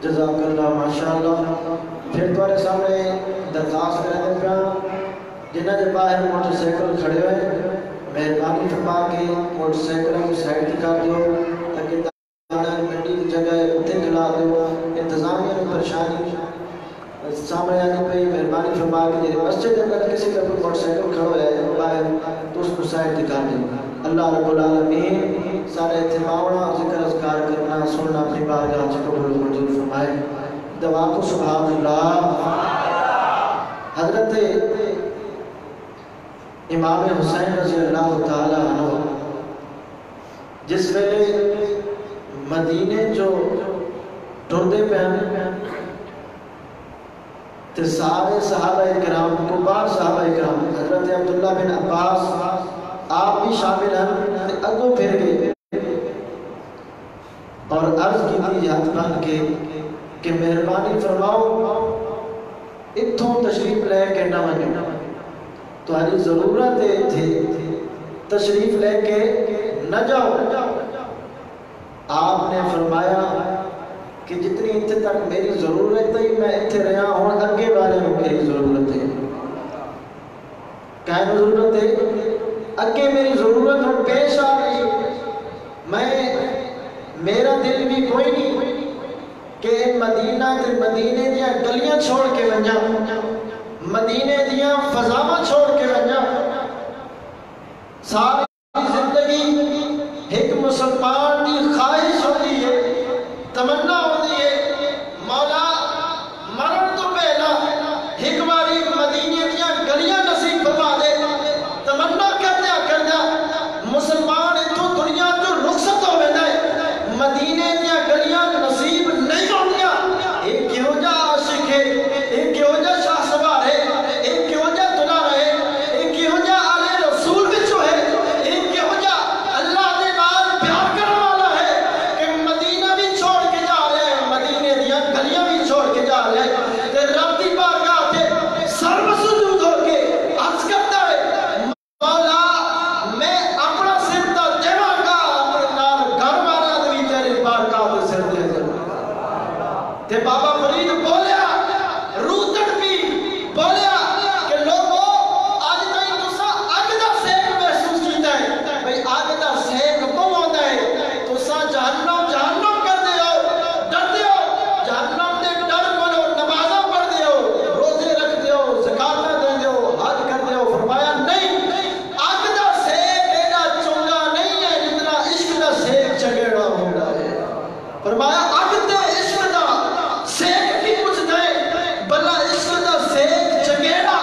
جزاک اللہ ماشاءاللہ. پھر تمہارے سامنے درخواست کرنے پہ جنہ کے باہر موٹر سائیکل کھڑے ہوئے مہربانی فرما کے موٹر سائیکل کو سائڈ کر دیو تاکہ دانا منڈی کی جگہ اتنے کھلا دیو. انتظامیہ کی پریشانی سامنے آنے پہ مہربانی فرما کے جیسے مسجد اگر کسی کا موٹر سائیکل کھڑا ہوا ہے باہر تو اس کو سائڈ کر دیو. اللہ رب العالمین سارے اتماعنا ذکر اذکار کرنا سننا اپنی بارگاہ سے قبول منظور فرمائے. دعا کو سبحان اللہ. حضرت امام حسین رضی اللہ تعالی عنہ جس ویلے مدینے جو ٹردے پہ ہیں تے سارے صحابہ کرام کبار صحابہ کرام حضرت عبداللہ بن عباس آپ بھی شامل ہیں تے اگوں پھر گئے اور عرض کی تھی ہاتھ بن کے کہ مہربانی فرماؤ اتھوں تشریف لے کے نہ ونجو تمہاری ضرورت تھی تشریف لے کے نہ جاؤ. آپ نے فرمایا کہ جتنی اتنے تک میری ضرورت ہے میں اتنے رہا ہوں اگے والے میں میری ضرورت ہے. کہنے ضرورت ہے اگے میری ضرورت ہوں پیش آ گئی. میرا دل بھی کوئی نہیں کہ مدینہ تے مدینے دیا گلیاں چھوڑ کے ونجا مدینے دیا فضاواں چھوڑ کے ونجا. ساری زندگی ایک مسلمان کی خواہش ہوتی ہے تمنا ہوتی ہے مولا مرن تو پہلا ایک باری مدینے دیا گلیاں نصیب فرما دے. تمنا کردیا مسلمان اتوں دنیا تو رخصت ہو گیا ہے مدینے دیا گلیاں نصیب نہیں ہوندیاں. ایک کیوں جا عاشق ہے ایک کیوں جا شاہ سوار ہے ایک کیوں جا دلار ہے ایک کیوں جا آلے رسول بچو ہے ایک کیوں جا اللہ دے نال پیار کرنے والا ہے کہ مدینہ بھی چھوڑ کے جا رہے ہیں مدینے دیا گلیاں بھی چھوڑ کے جا رہے ہیں تے رب دی بارگاہ تے سر سجود ہو کے عرض کرتا ہے مولا میں اپنا سر تے دیواں گا اپنے نال گھر والا بھی تیری بارگاہ تے سر دے دے. تے بابا فرید بولیا روح تڑپی بولیا کہ لوگو آج تائیں تسا اگ دا سیک محسوس کیتا ہے بھئی اگ دا سیک کیوں ہوندا ہے تسا جہنم کر دے ہو ڈر دے ہو جہنم دے ڈر کولو نمازاں پڑھ دے ہو روزے رکھ دے ہو زکاتاں دے دے ہو حج کر دے ہو. فرمایا نہیں اگ دا سیک ایڈا چنگا نہیں ہے جتنا عشق دا سیک چگیڑا ہوندا ہے. فرمایا اگ تے عشق دا سیک کی کچھ دے بلا عشق دا سیک چگیڑا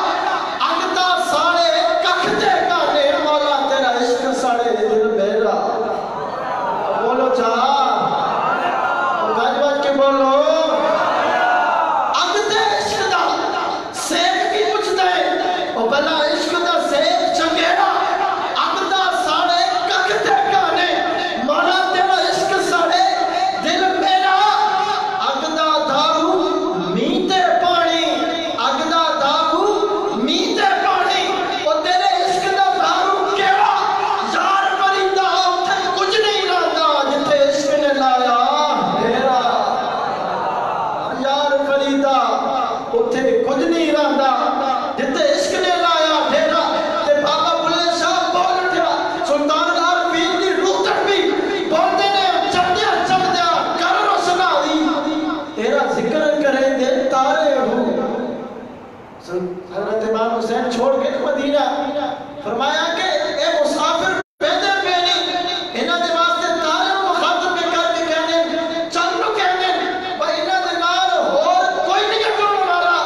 اگ دا ساڑے ککھ دے کانے مولا تیرا عشق ساڑے دل میرا. بولو چاہا گاج باج کے بولو اگ تے عشق دا سیک کی کچھ دے بلا عشق دا سیک چگیڑا اگ دا ساڑے ککھ دے کانے مولا تیرا عشق ساڑے دل میرا. اگ دا دارو میتے پانی اگ دا دارو میتے پانی او تیرے عشق دا دارو کیڑا یار مریندہ اتھے کچھ نہیں رہتا جتھے عشق نے لایا میرا. یار مریندہ اتھے کچھ نہیں رہتا جتھے عشق نے لایا میرا. تے بابا بلے شاہ بول اٹھیا سلطان العارفین دی روح تڑپی بولتے نے چڑھ دیا کر روشنائی تیرا ذکر کریں دے تارے ہو. حضرت امام حسین چھوڑ کے مدینہ فرمایا کہ اے مسافر پیدے پہ نہیں انہاں دے واسطے تارے ہو مخاطب کے کر کے کہنے چل نو کہنے بھائی انہاں دے نال اور کوئی نہیں کرنے والا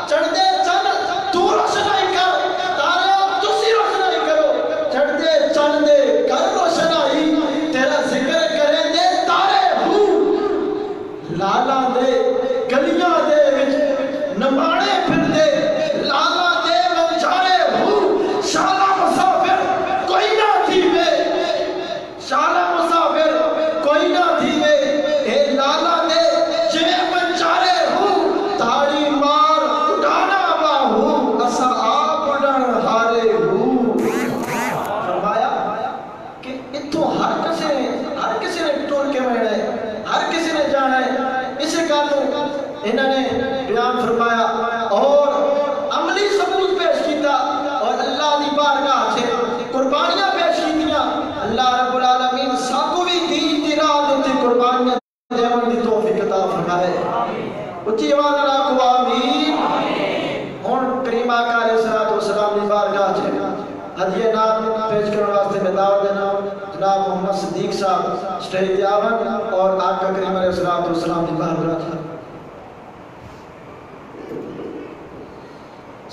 چڑھ دے چل تو روشنائی کر تارے ہو تسی روشنائی کرو چڑھ دے چل دے کر روشنائی تیرا ذکر کریں دے تارے ہو. لالا دے گلیاں دے وچ نمانے پھر دے لالا دے وچارے ہو شالا مسافر کوئی نہ تھیوے شالا مسافر کوئی نہ تھیوے اے لالا دے جویں وچارے ہو تاڑی مار اڈانا باہو اسا آپ اڈن ہارے ہو. فرمایا کہ اتھوں ہر کسی نے ٹور کے بہنا ہے ہر کسی نے جانا ہے. اسے کہا تو انہوں نے بیان فرمایا اور عملی ثبوت پیش کیتا اور اللہ دی بارگاہ سے قربانیاں پیش کیتیاں. اللہ رب العالمین ساکو بھی دین دی راہ دیتے قربانیاں دیون دی توفیق عطا فرمائے. اچھی آواز اللہ کو آمین. ہن کریم آقا علیہ السلام دی بارگاہ سے ہدیہ نام پیش کرنے واسطے میں دعوت دینا جناب محمد صدیق صاحب اسٹیج تے آون اور آقا کریم علیہ السلام دی بارگاہ سے.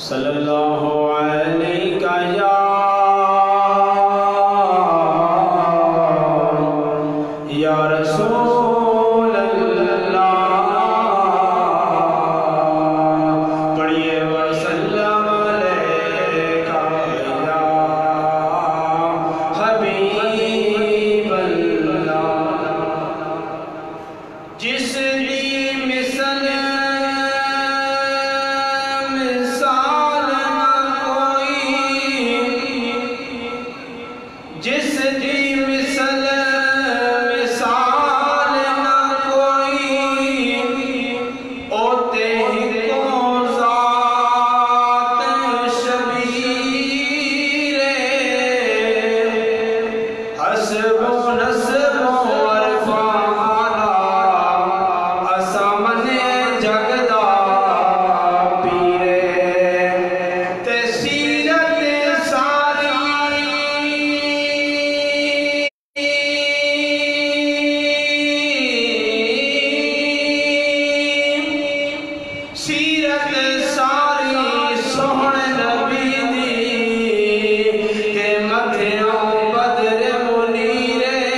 صلی اللہ علیہ یا رسول اللہ پڑھیے وسلم علیکہ یا حبیب اللہ. جس دی مثل جس دی مثل مثال نہ کوئی اوتے ہی کو ذات شبیر حسب و نسب و عرفانا اسامن جگدا پیرے تے سیرت ساری سیرت ساری سوہن نبی دی کہ متھیوں بدر منیرے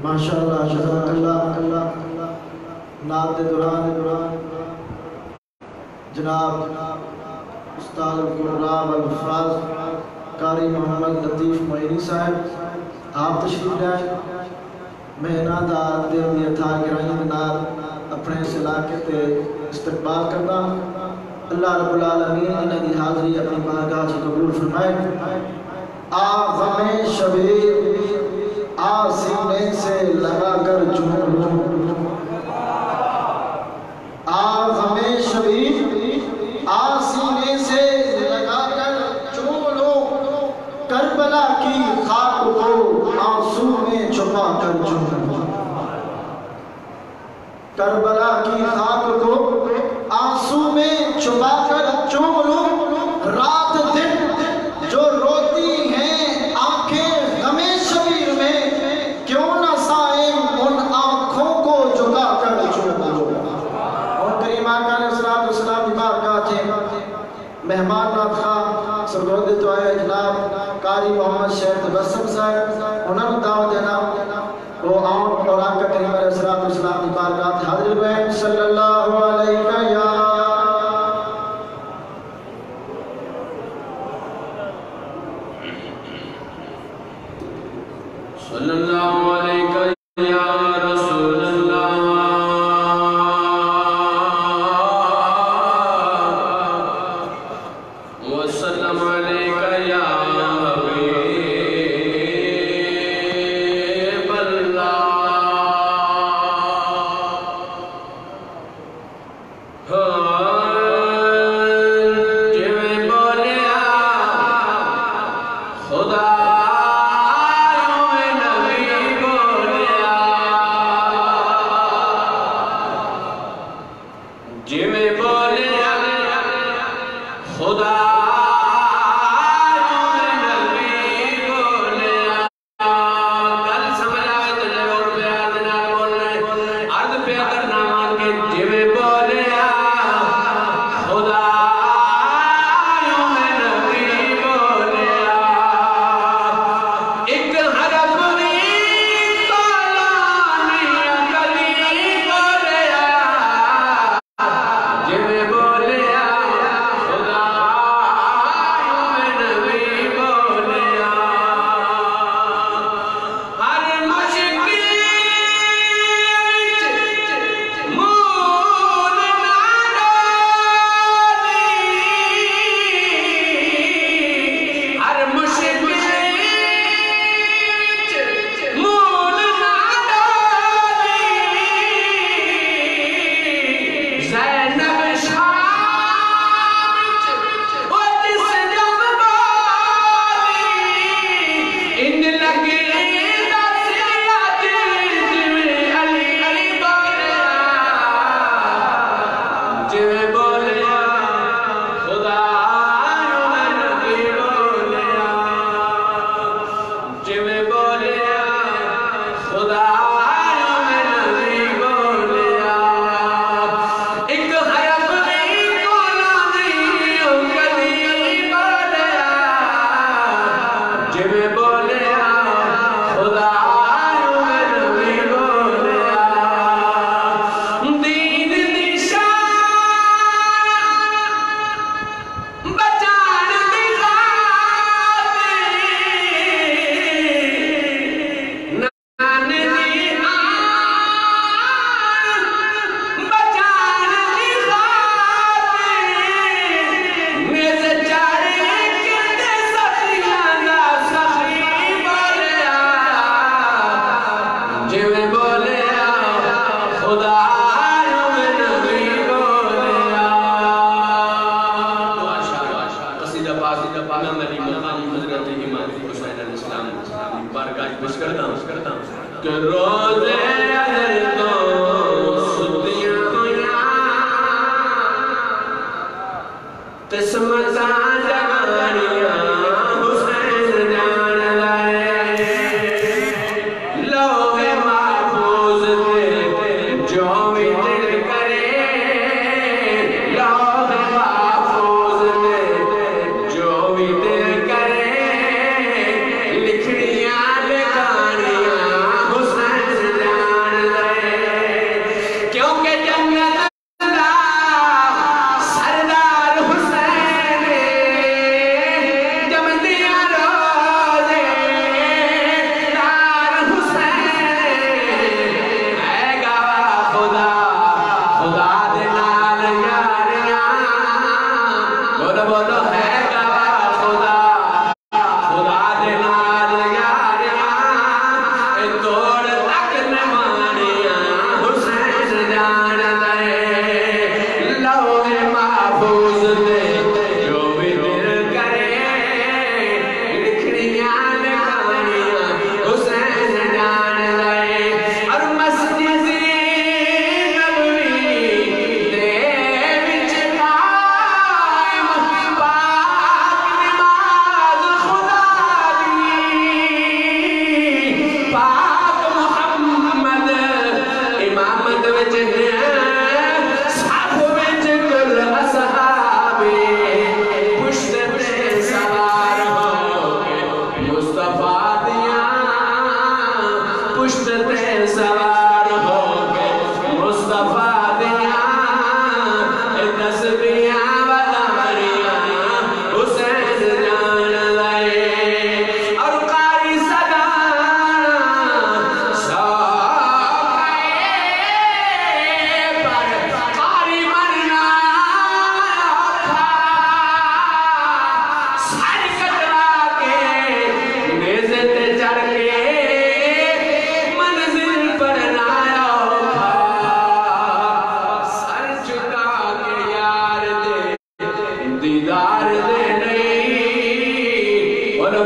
ماشاءاللہ جزاک اللہ نعت دوران جناب استاد القرآن والفاظ قاری محمد لطیف معینی صاحب آپ تشریف لائے مہینہ دا دل دیا تھا گرائیں دنار اپنے اس علاقے تے استقبال کرنا اللہ رب العالمین انہیں دی حاضری اپنی بارگاہ سے قبول فرمائے غم شبیر سینے سے لگا کر چوم لوں غم شبیر سینے سے لگا کر چوم لوں کربلا کی خاک کو آنسو میں چھپا کر چوم لوں کربلا کی خاک کو آنسو میں چھپا کر چوم لوں رات دن جو روتی ہیں آنکھیں غم شبیر میں کیوں نہ صائم ان آنکھوں کو جگا کر چوم لوں اور کریم آقا علیہ السلام کی بارگاہ تھے مہمان نوازخواہ سرگردے تو آئے جناب قاری محمد شیخ تبسم صاحب انہوں نے دعوت دینا وہ آن اور آقا کریم علیہ السلام کی بارگاہ تھے حاضر ہوئے صلی اللہ علیہ وسلم صلی اللہ علیہ یا رسول اللہ وسلم علیہ یا حبیب اللہ جویں بولیا خدا حسین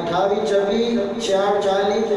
28 24 46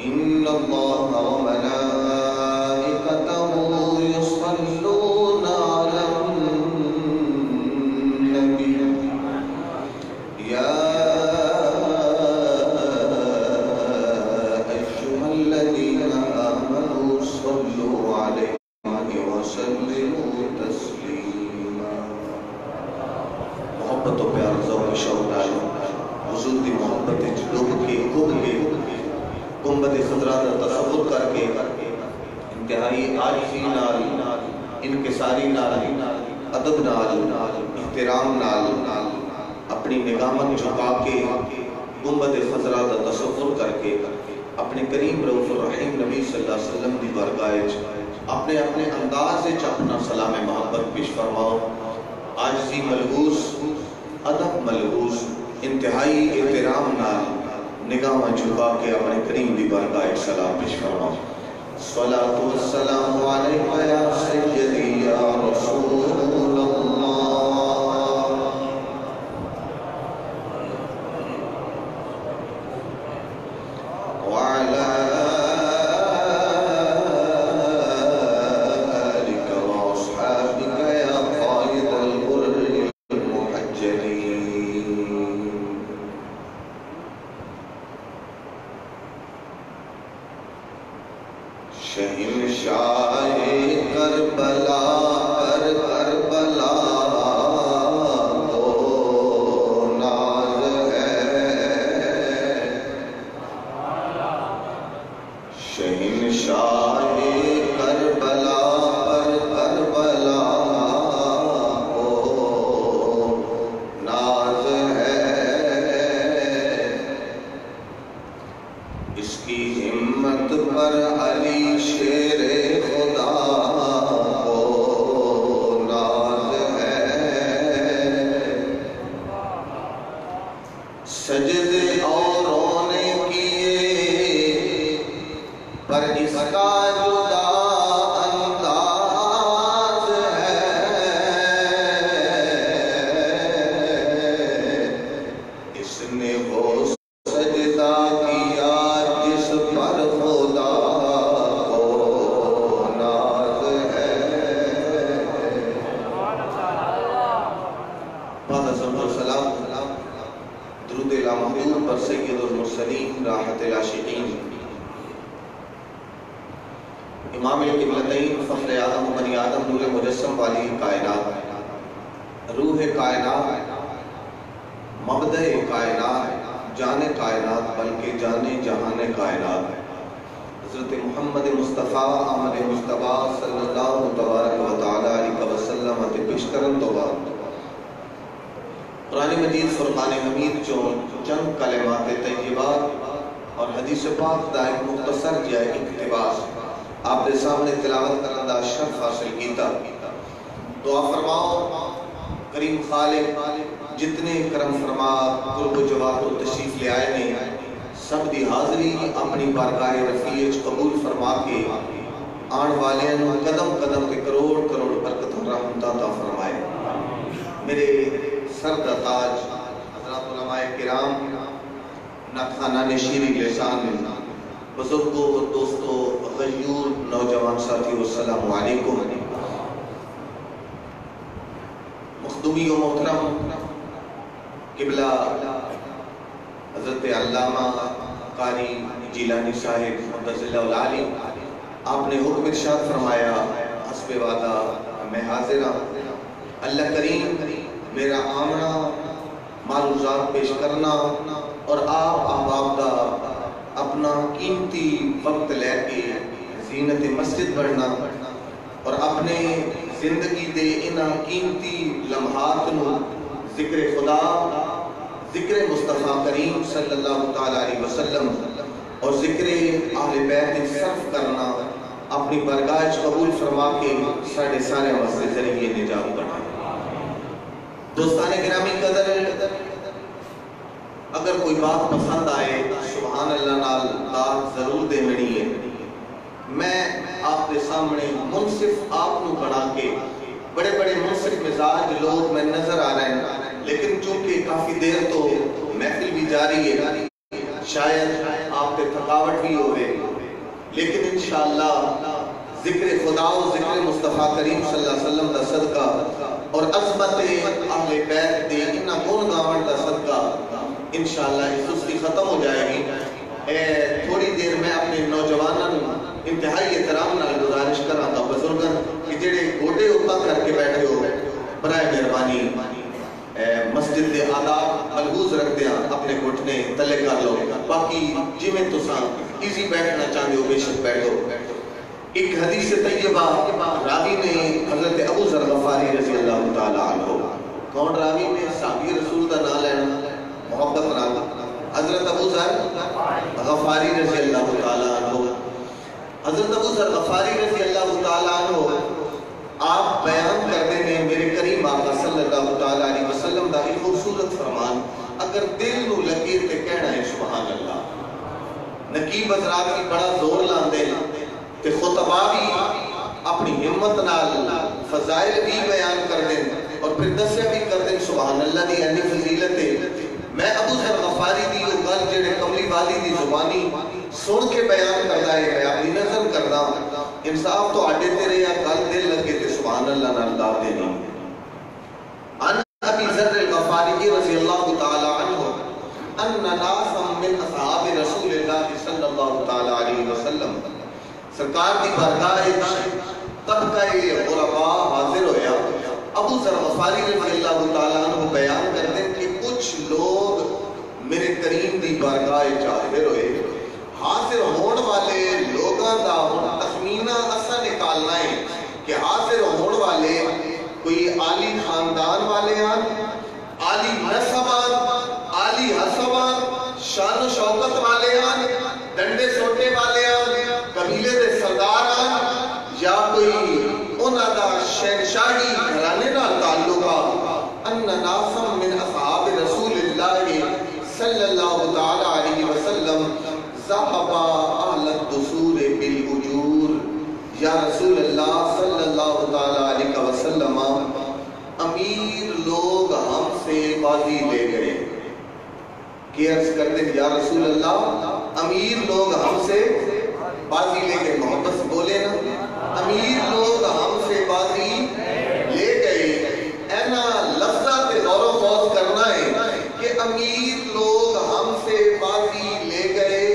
إن الله وملائكته انتہائی عاجزی نال انکساری نال ادب نال احترام نال اپنی نگاہت جھکا کے گنبد خضرا دا تصور کر کے اپنے کریم رؤوف الرحیم نبی صلی اللہ علیہ وسلم دی بارگاہ اپنے انداز وچ اپنا سلام محبت پیش فرماؤ. عاجزی ملحوظ ادب ملحوظ انتہائی احترام نال نگاہ جھکا کے اپنے کریم دی بارگاہ سلام پیش فرماؤ. الصلاۃ والسلام علیکہ یا سیدی یا رسول اللہ وعلی آلک واصحابک یا قائد الغر المحجلین. شہنشاہ کربلا کربلا تو ناز ہے. شہنشاہ کربلا کربلا تو ناز ہے. اس کی ہمت پر علی شیر خدا کو ناز ہے. سجدے اوروں نے کیے پر اس کا جدا انداز ہے. اس نے وہ سجدہ کیا جس پر خدا کو ناز ہے. بعد الصلاۃ والسلام درود محمود پر سید المرسلین راحت العاشقین امام القبلتین فخر آدم و بنی آدم نور مجسم والی کائنات روح کائنات مبدأ کائنات جان کائنات بلکہ جانے جہان کائنات حضرت محمد مصطفیٰ احمد مصطفیٰ صلی اللہ تبارک و تعالی علیہ وسلم تے پیش کرن تو بعد قرآن مجید فرقان حمید جو چند کلمات طیبات اور حدیث پاک دا ایک مختصر جا اقتباس آپ دے سامنے تلاوت کرنے دا شرف حاصل کیتا. دعا فرماؤ کریم خالق جتنے کرم فرما قرب و جواب و تشریف لے آئے نے سب دی حاضری اپنی بارگاہ رفیع قبول فرما کے آن والے قدم قدم کے کروڑ کروڑ برکت و رحمت عطا فرمائے. میرے سر کا تاج حضرات علماء کرام ناتخانہ شیریں لسان بزرگوں دوستوں غیور نوجوان ساتھی السلام علیکم. مخدومی و محترم قبلہ حضرت علامہ قاری جیلانی صاحب مدثر العالی آپ نے حکم ارشاد فرمایا حسب وعدہ میں حاضر ہوں. اللہ کریم میرا آمنا معروضات پیش کرنا اور آپ احباب دا اپنا قیمتی وقت لے کے زینت مسجد بڑھنا اور اپنے زندگی دے انہا قیمتی لمحات نو ذکر خدا ذکر مصطفیٰ کریم صلی اللہ علیہ وسلم اور ذکر اہل بیت صرف کرنا اپنی برگاہ قبول فرما کے ساڑھے سارے واسطے ذریعے نجات بنا. دوستان گرامی قدر اگر کوئی بات پسند آئے سبحان اللہ نال بات ضرور دے منی ہے. میں آپ کے سامنے منصف آپ نو بنا کے بڑے بڑے منصف مزاج لوگ میں نظر آ رہے ہیں لیکن چونکہ کافی دیر تو محفل بھی جاری ہے شاید آپ کے تھکاوٹ بھی ہوئے لیکن انشاءاللہ ذکر خدا و ذکر مصطفیٰ کریم صلی اللہ علیہ وسلم دا صدقہ اور عظمت اہل بیت دے انہا گون گاون دا صدقہ انشاءاللہ اس سستی ختم ہو جائے گی. تھوڑی دیر میں اپنے نوجوانوں انتہائی احترام نال گزارش کر رہا تھا بزرگن کہ جڑے گوٹے اوپا کر کے بیٹھے ہو برائے مہربانی مسجد دے آداب ملحوظ رکھتے ہیں اپنے گھٹنے تلے کر لو باقی جی میں تو ایزی بیٹھنا چاہتے ہو بے شک بیٹھو. ایک حدیث طیبہ راوی نے حضرت ابو ذر غفاری رضی اللہ تعالیٰ عنہ، کون راوی نے؟ صحابی رسول دا نام لینا محبت نال، حضرت ابو ذر غفاری رضی اللہ تعالیٰ عنہ۔ حضرت ابو ذر غفاری رضی اللہ تعالیٰ عنہ آپ بیان کرتے ہیں میرے کریم آقا صلی اللہ تعالیٰ علیہ وسلم دا ایک خوبصورت فرمان، اگر دل نو لگے تے کہنا ہے سبحان اللہ۔ نقیب حضرات کی بڑا زور لاندے تے خطبہ بھی اپنی ہمت نال فضائل بھی بیان کر دیں اور پھر دسیا بھی کر دیں سبحان اللہ دی انی فضیلت ہے۔ میں ابو ذر غفاری دی وہ گل جڑے کملی والی دی زبانی سن کے بیان کردا ہے، میں اپنی نظر کردا انصاف تو آڈے تیرے یا گل دل لگے تے سبحان اللہ نال دا دینی۔ ان ابی ذر الغفاری رضی اللہ تعالی عنہ ان ناسا من اصحاب رسول اللہ صلی اللہ تعالی علیہ وسلم، سرکار دی بارگاہ طبقہ غرباء حاضر ہویا۔ ابو ذر غفاری رضی اللہ تعالیٰ عنہ بیان کرتے ہیں کہ کچھ لوگ میرے کریم دی بارگاہ حاضر ہوئے۔ حاضر ہون والے لوگاں دا تخمینہ اسا نکالنا ہے کہ حاضر ہون والے کوئی عالی خاندان والے ہیں، عالی نسبان، عالی حسبان، شان و شوکت والے ہیں، ڈنڈے سوٹے والے ہیں، قبیلے دے سردار ہیں، یا کوئی انہاں دا شہنشاہی گھرانے نال تعلق ہے۔ ان ناسا من اصحاب رسول اللہ صلی اللہ تعالی علیہ وسلم ذهب اہل الدثور بالاجور، یا رسول اللہ صلی اللہ تعالی علیہ وسلم امیر لوگ ہم سے بازی لے گئے۔ کہ عرض کرتے ہیں یا رسول اللہ امیر لوگ ہم سے بازی لے گئے، محبت سے بولے نا، امیر لوگ ہم سے بازی لے گئے۔ اینا لفظات غور و خوض کرنا ہے کہ امیر لوگ ہم سے بازی لے گئے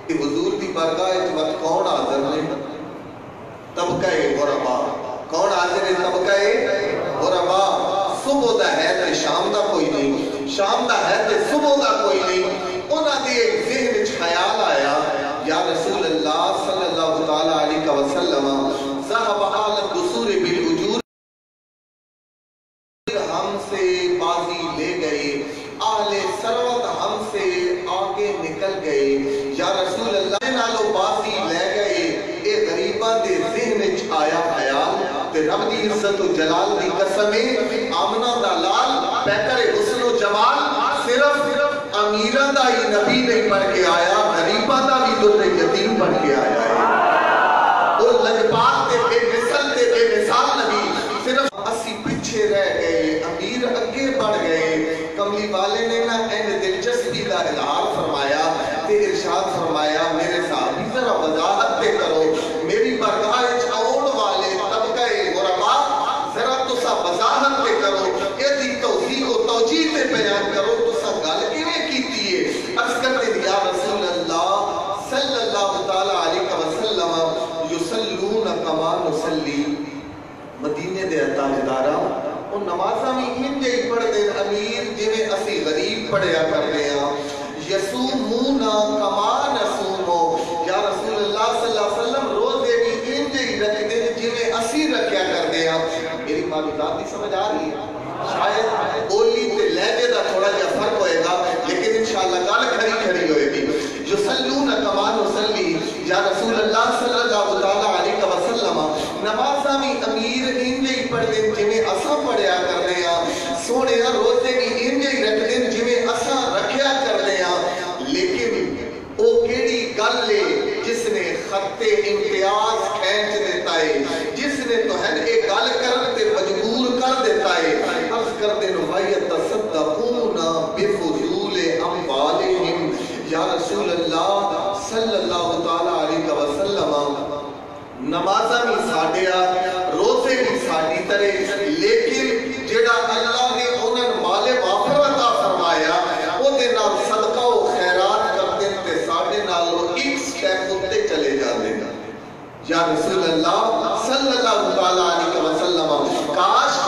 کہ حضور دی بارگاہ اس وقت کون حاضر ہے؟ طبقہ غرباء۔ کون حاضر ہے؟ طبقہ غرباء۔ صبح دا ہے تے شام دا کوئی نہیں، شام دا ہے تے صبح دا کوئی نہیں۔ انہاں دی ایک ذہن وچ خیال آیا یا رسول اللہ صلی اللہ تعالی علیہ وسلم ذهب اہل الدثور بالاجور، ہم سے بازی لے گئے، اہل ثروت ہم سے آگے نکل گئے، یا رسول اللہ نالو بازی لے گئے۔ اے غریباں دے ذہن وچ آیا خیال تے رب دی عزت و جلال دی قسم آمنہ دا لال پیکر حسن و جمال صرف امیران دا ہی نبی نہیں پڑھ کے آیا، غریبان دا بھی تو یتیم پڑھ کے آیا ہے۔ وہ لجپال تے بے مثل تے بے مثال نبی، صرف اسی پیچھے رہ گئے، امیر اگے بڑھ گئے۔ کملی والے نے نا این دلچسپی دا اظہار فرمایا تے ارشاد فرمایا میرے صحابی ذرا وضاحت پہ کرو، میری بارگاہ آن والے طبقہ غرباء ذرا تسا وضاحت پہ کرو، یہ دی توضیح و توجیہ پہ بیان کرو، تسا گل کیویں کیتی ہے؟ عرض کرتے یا رسول اللہ صلی اللہ تعالی علیہ وسلم یصلون کما نصلی، مدینے دے تاجداراں وہ نمازاں بھی انجے ہی پڑھ دے امیر جویں اسی غریب پڑھیا کرتے ہیں۔ یصومون کما نصوم، یا رسول اللہ صلی اللہ علیہ وسلم روزے بھی انجے ہی رکھ دے جویں اسی رکھیا کرتے ہیں۔ میری معلومات نہیں سمجھ آ رہی ہے؟ شاید بولی تے لہجے دا تھوڑا جا فرق ہوئے گا لیکن انشاءاللہ گل کھڑی کھڑی ہوئے گی۔ یصلون کما نصلی، یا رسول اللہ صلی اللہ تعالی علیہ وسلم نمازاں بھی امیر انجے ہی پڑھ دیں جویں اساں پڑھیا کرتے ہیں، سونے روزے بھی انجے ہی رکھ دیں جویں اساں رکھیا کرتے ہیں۔ لیکن او کیڑی گل ہے جس نے خط امتیاز کھینچ دیتا ہے، جس نے تو ہے ایک گل کرتے مجبور کر دیتا ہے۔ عرض کر دیں وَيَتَصَدَّقُونَ بِفُضُولِ أَمْوَالِهِمْ، یا رسول اللہ صلی اللہ تعالی علیہ وسلم نمازاں بھی ساڈیا، روزے بھی ساڈی طرح، لیکن جڑا اللہ نے انہاں مال وافر عطا فرمایا او دے نال صدقہ و خیرات کرتے تے ساڈے نال ایک سٹیپ اُتے چلے جاندے ہیں۔ یا رسول اللہ صلی اللہ تعالی علیہ وسلم کاش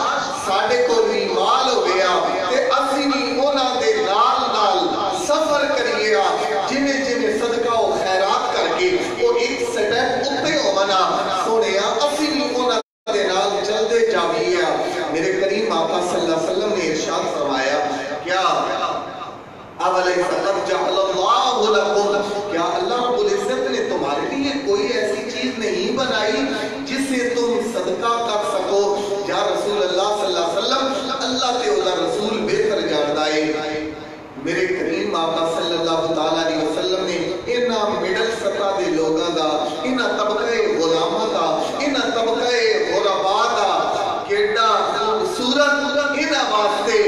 ساڈے کو مال ہو گیا تے اسی بھی انہاں دے نال نال سفر کریے گا، جویں جویں صدقہ و خیرات کر کے وہ ایک سٹیپ اُتے ہونا بنائی جسے تم صدقہ کر سکو. یا رسول اللہ صلی اللہ علیہ وسلم اللہ تے اولا رسول بہتر جاندا ہے. میرے کریم آقا صلی اللہ تعالیٰ علیہ وسلم نے انہاں مڈل سطح دے لوگاں دا, انہاں طبقہ غلاماں دا, انہاں طبقہ غرباء دا کیڑا خوبصورت انہاں واسطے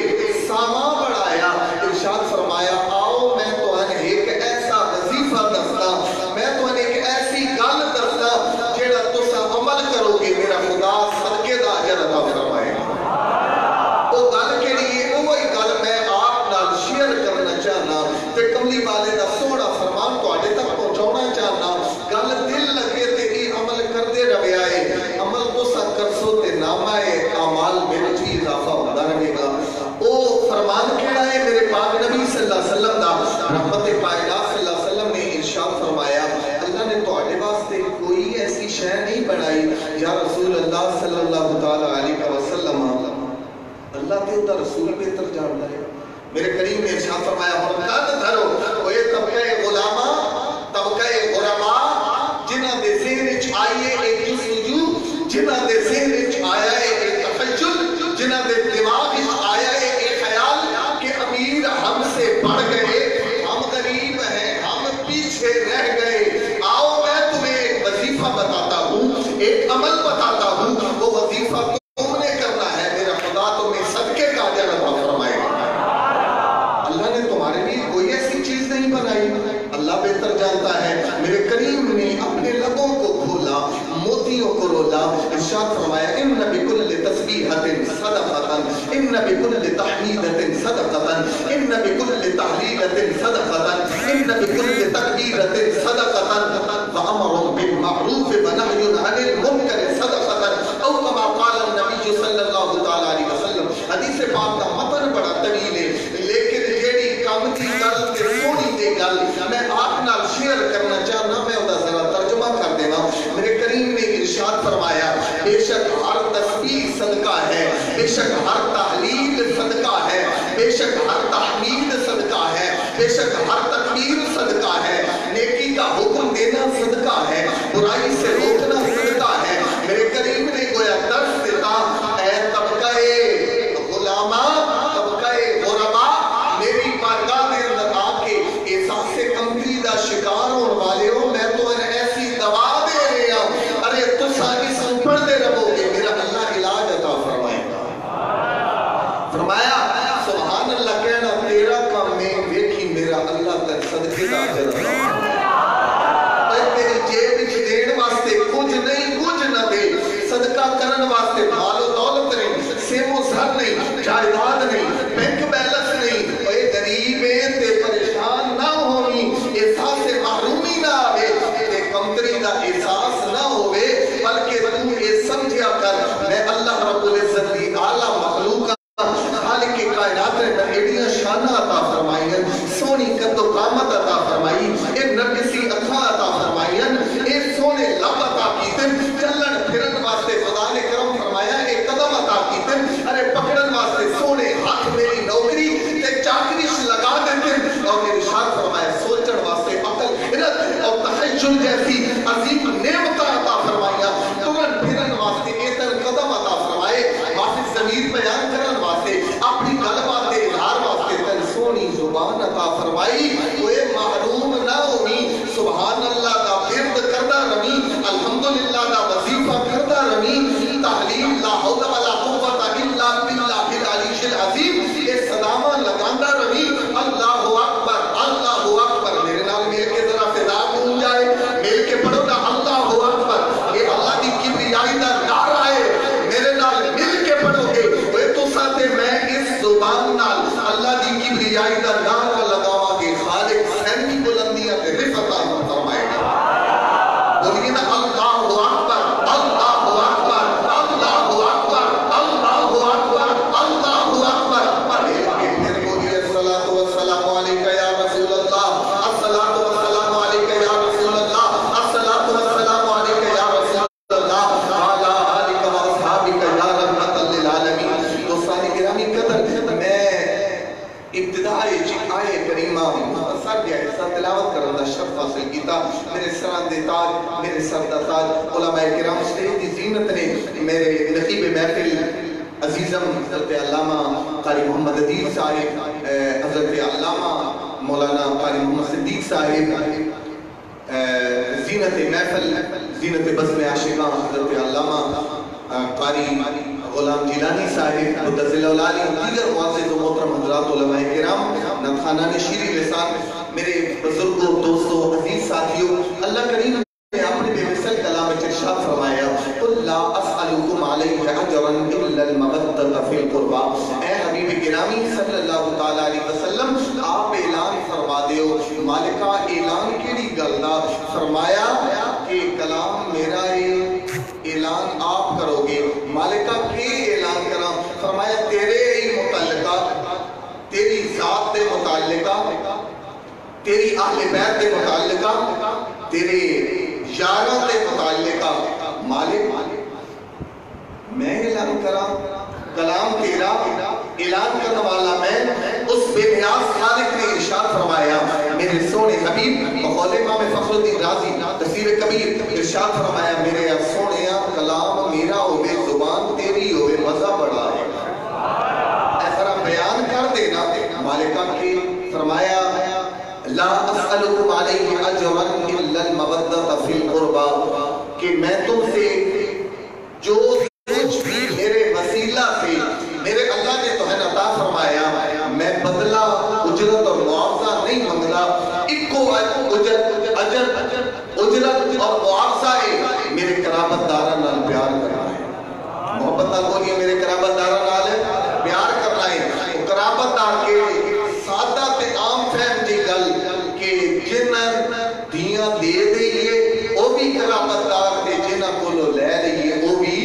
سامان بڑھایا. ارشاد فرمایا آؤ میں تمہیں ایک ایسا وظیفہ دستا, میں تمہیں ایک ایسی گل دستا جیڑا تسا عمل کرو گے میرا خدا صدقے دا اجر عطا فرمائے گا. وہ گل کیڑی ہے؟ وہی گل میں آپ نال شیئر کرنا چاہنا تے کملی والے دا سونا فرمان تواڈے تک پہنچانا چاہنا. گل دل لگے تے ای عمل کردے رہے آئے, عمل تسا کرسو تے نامہ اعمال میرے وچ اضافہ ہوندا رہے گا. او فرمان کیڑا ہے میرے پاک نبی صلی اللہ علیہ وسلم دا؟ رحمت کائنات صلی اللہ علیہ وسلم نے ارشاد فرمایا اللہ نے تواڈے واسطے کوئی ایسی شے نہیں بنائی. یا رسول اللہ صلی اللہ تعالی علیہ وسلم اللہ تے دا رسول بہتر جاندا ہے. میرے کریم نے ارشاد فرمایا ہن کان دھرو اوے طبقہ غلاماں طبقہ غرباء جنہاں دے ذہن وچ آئیے ایک جستجو, جنہاں دے ذہن وچ آیا ہے ایک تخیل, جنہاں دے دماغ وچ آیا ہے ایک خیال کہ امیر ہم سے بڑھ گئے, ہم غریب ہیں, ہم پیچھے رہ گئے. آؤ میں تمہیں ایک وظیفہ بتاتا ہوں, ایک عمل بتاتا ہوں, وہ وظیفہ تم نے کرنا ہے, میرا خدا تمہیں صدقے کا اجر عطا فرمائے گا. اللہ نے تمہارے لیے کوئی ایسی چیز نہیں بنائی, اللہ بہتر جانتا ہے. میرے کریم نے اپنے لبوں کو کھولا, موتیوں کو رولا, ارشاد فرمایا ان بکل تسبیحۃ صدقۃ, ان بکل تحمیدۃ صدقۃ, ان بکل تحلیلۃ صدقۃ, ان بکل تکبیرۃ صدقۃ, وامر بالمعروف ونهی عن المنکر صدقۃ, او کما قال النبی صلی اللہ تعالی علیہ وسلم. حدیث پاک کا متن بڑا طویل ہے, لیکن جیڑی کام دی گل تے سونی تے گل میں آپ نال شیئر کرنا چاہنا, میں ادا ذرا ترجمہ کر دینا. میرے کریم نے ارشاد فرمایا بے شک ہر تسبیح صدقہ ہے, بے شک ہر تحلیل صدقہ ہے, بے شک ہر تحمید صدقہ ہے, بے شک ہر تکبیر صدقہ ہے, نیکی کا حکم دینا صدقہ ہے, برائی سے روکنا صدقہ ہے. میرے کریم نے گویا درس دیتا اے طبقہ غلاماں, طبقہ غرباء, میری بارگاہ میں اندر آ کے احساس کمتری دا شکار ہونے والے ہو, میں تو ایسی دوا دے رہے ہوں, ارے تسا اس پڑھتے رہو گے میرا اللہ علاج عطا فرمائے گا. فرمایا سبحان اللہ کہنا تیرا کام میں دیکھی میرا اللہ تک صدقے دا اجر عطا فرمائے گا. تیری جیب وچ دین واسطے کچھ نہیں, کچھ نہ دے, صدقہ کرن واسطے مال و دولت نہیں, سیم و زر نہیں, جائیداد نہیں, بینک بیلنس نہیں, اے غریب تے پریشان نہ ہونی, احساس محرومی نہ آوے, تے کمتری دا احساس نہ ہوئے, بلکہ تو یہ سمجھیا کر میں اللہ رب العزت دی اعلیٰ مخلوق خالق کائنات نے ایڈیاں شانہ عطا فرمائی, سونی قد و قامت عطا فرمائی, اے نرگسی اکھاں عطا فرمائی, اے سونے لب عطا کیتے, چلن پھرن واسطے خدا نے کرم فرمایا, اے قدم عطا کیتے, ارے پکڑن واسطے سونے ہاتھ میری نوکری تے چاکری لگا دیتے, اور ارشاد فرمایا سوچن واسطے عقل, علم اور تخیل جیسی عظیم نعمت عطا فرمایا. کرام اسٹیج کی زینت نے میرے نقیب محفل عزیزم حضرت علامہ قاری محمد عدیل صاحب، حضرت علامہ مولانا قاری محمد صدیق صاحب، زینت محفل زینت بزم عاشقاں حضرت علامہ قاری غلام جیلانی صاحب مدثر العالی، دیگر معزز و محترم حضرات علماء کرام، نطخانان شیریں لسان، میرے بزرگوں، دوستوں، عزیز ساتھیوں، اللہ کریم نے اپنے بے مثل کلام میں ارشاد فرمایا قل لا اسألکم علیہ اجرا الا المودۃ فی القربى، اے حبیب گرامی صلی اللہ تعالی علیہ وسلم آپ اعلان فرما دیو۔ مالکہ اعلان کیڑی گل دا؟ فرمایا کہ کلام میرا اعلان آپ کرو گے۔ مالکہ کی اعلان کرا؟ فرمایا تیرے ہی متعلقہ، تیری ذات دے متعلقہ، تیری اہل بیت دے متعلقہ، تیرے یاروں دے متعلقہ۔ مالک میں اعلان کرا، کلام تیرا، اعلان کرنے والا میں۔ اس بے نیاز خالق نے ارشاد فرمایا میرے سونے حبیب بقول امام فخر الدین رازی تفسیر کبیر ارشاد فرمایا میرے سونے کلام میرا ہوئے، زبان تیری ہوئے، مزہ بڑا ہے۔ ایسا بیان کر دینا۔ مالکہ کی فرمایا لا اسألکم علیہ اجرا الا المودۃ فی القربى، کہ میں تم سے جو کچھ بھی میرے وسیلہ سے میرے اللہ نے تمہیں عطا فرمایا، میں بدلہ اجرت اور معاوضہ نہیں منگتا۔ اکو اجرت اور معاوضہ ہے میرے قرابت داران نال پیار کرنا ہے۔ محبت نال بولیے میرے قرابت داران نال پیار کرنا ہے۔ قرابت دار کے سادہ تے عام فہم دی گل کہ جنہ دیاں دے دئیے وہ بھی قرابت دار تے جنہ کولو لے لئیے وہ بھی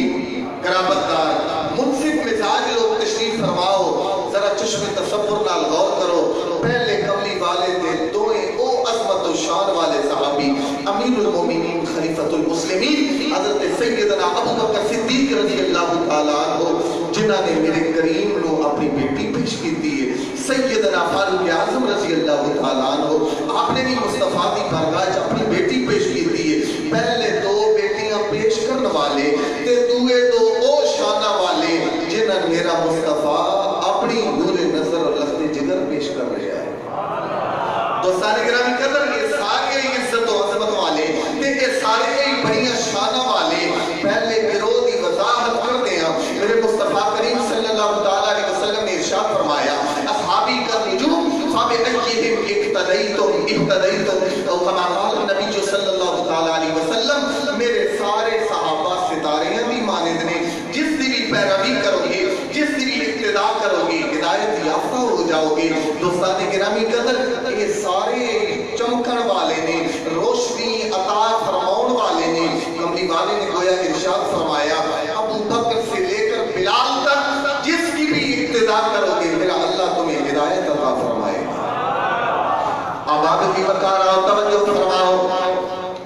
قرابت دار۔ منصف مزاج لوگ تشریف فرماؤ، ذرا چشم تصور نال غور کرو۔ پہلے کملی والے تھے دوئیں او عظمت و شان والے صحابی، امیر المومنین خلیفۃ المسلمین حضرت سیدنا ابو بکر صدیق رضی اللہ تعالیٰ عنہ، جنہ نے میرے کریم نو اپنی بیٹی پیش کی دی ہے۔ سیدنا فاروق اعظم رضی اللہ تعالیٰ عنہ، آپ نے بھی مصطفیٰ دی بارگاہ اپنی بیٹی پیش کی دی ہے۔ پہلے دو بیٹیاں پیش کرنے والے تے دوئے دو او شانہ والے جنہ میرا مصطفیٰ اپنی نور نظر اور لخت جگر پیش کر رہا ہے۔ دوستان گرامی قدر یہ سارے عزت و عظمت والے تے یہ سارے بڑیاں شانہ والے پہلے گروہ دی وضاحت کر دیا۔ میرے مصطفیٰ کریم صلی اللہ تعالیٰ علیہ وسلم نے ارشاد فرمایا اصحابی کا نجوم فَبِأَيِّهِمْ اِقْتَدَيْتُمْ او کما قال نبی صلی اللہ تعالیٰ علیہ وسلم، میرے سارے صحابہ ستارے بھی مانند نے، جس دی بھی پیروی کرو گے، جس دی بھی اقتداء کرو گے، ہدایت یافتہ ہو جاؤ گے۔ دوستان گرامی قدر یہ سارے چمکن والے نے، روشنی عطا فرماؤن والے نے۔ کملی والے نے گویا ارشاد فرمایا ابو بکر سے لے کر بلال تک جس کی بھی اقتداء کرو گے میرا اللہ تمہیں ہدایت عطا فرمائے۔ آباد کی وقار آؤ، توجہ فرماؤ۔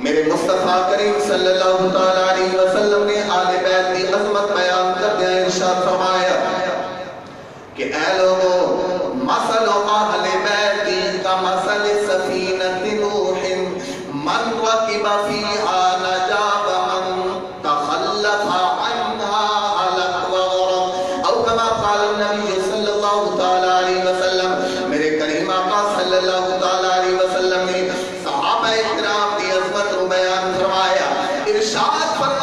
میرے مصطفیٰ کریم صلی اللہ تعالیٰ علیہ وسلم نے آل بیت کی عظمت بیان کر دیا، ارشاد فرمایا کہ اے لوگوں مثل اہل بیتی کا مثل سفینۃ نوح من رکب فیہا نجا ومن تخلف عنہا ہلک وغرق، او کما قال النبی صلی اللہ تعالیٰ علیہ وسلم۔ میرے کریم آقا صلی اللہ تعالیٰ علیہ وسلم نے صحابہ اکرام دی عظمت رو بیان فرمایا، ارشاد فرمایا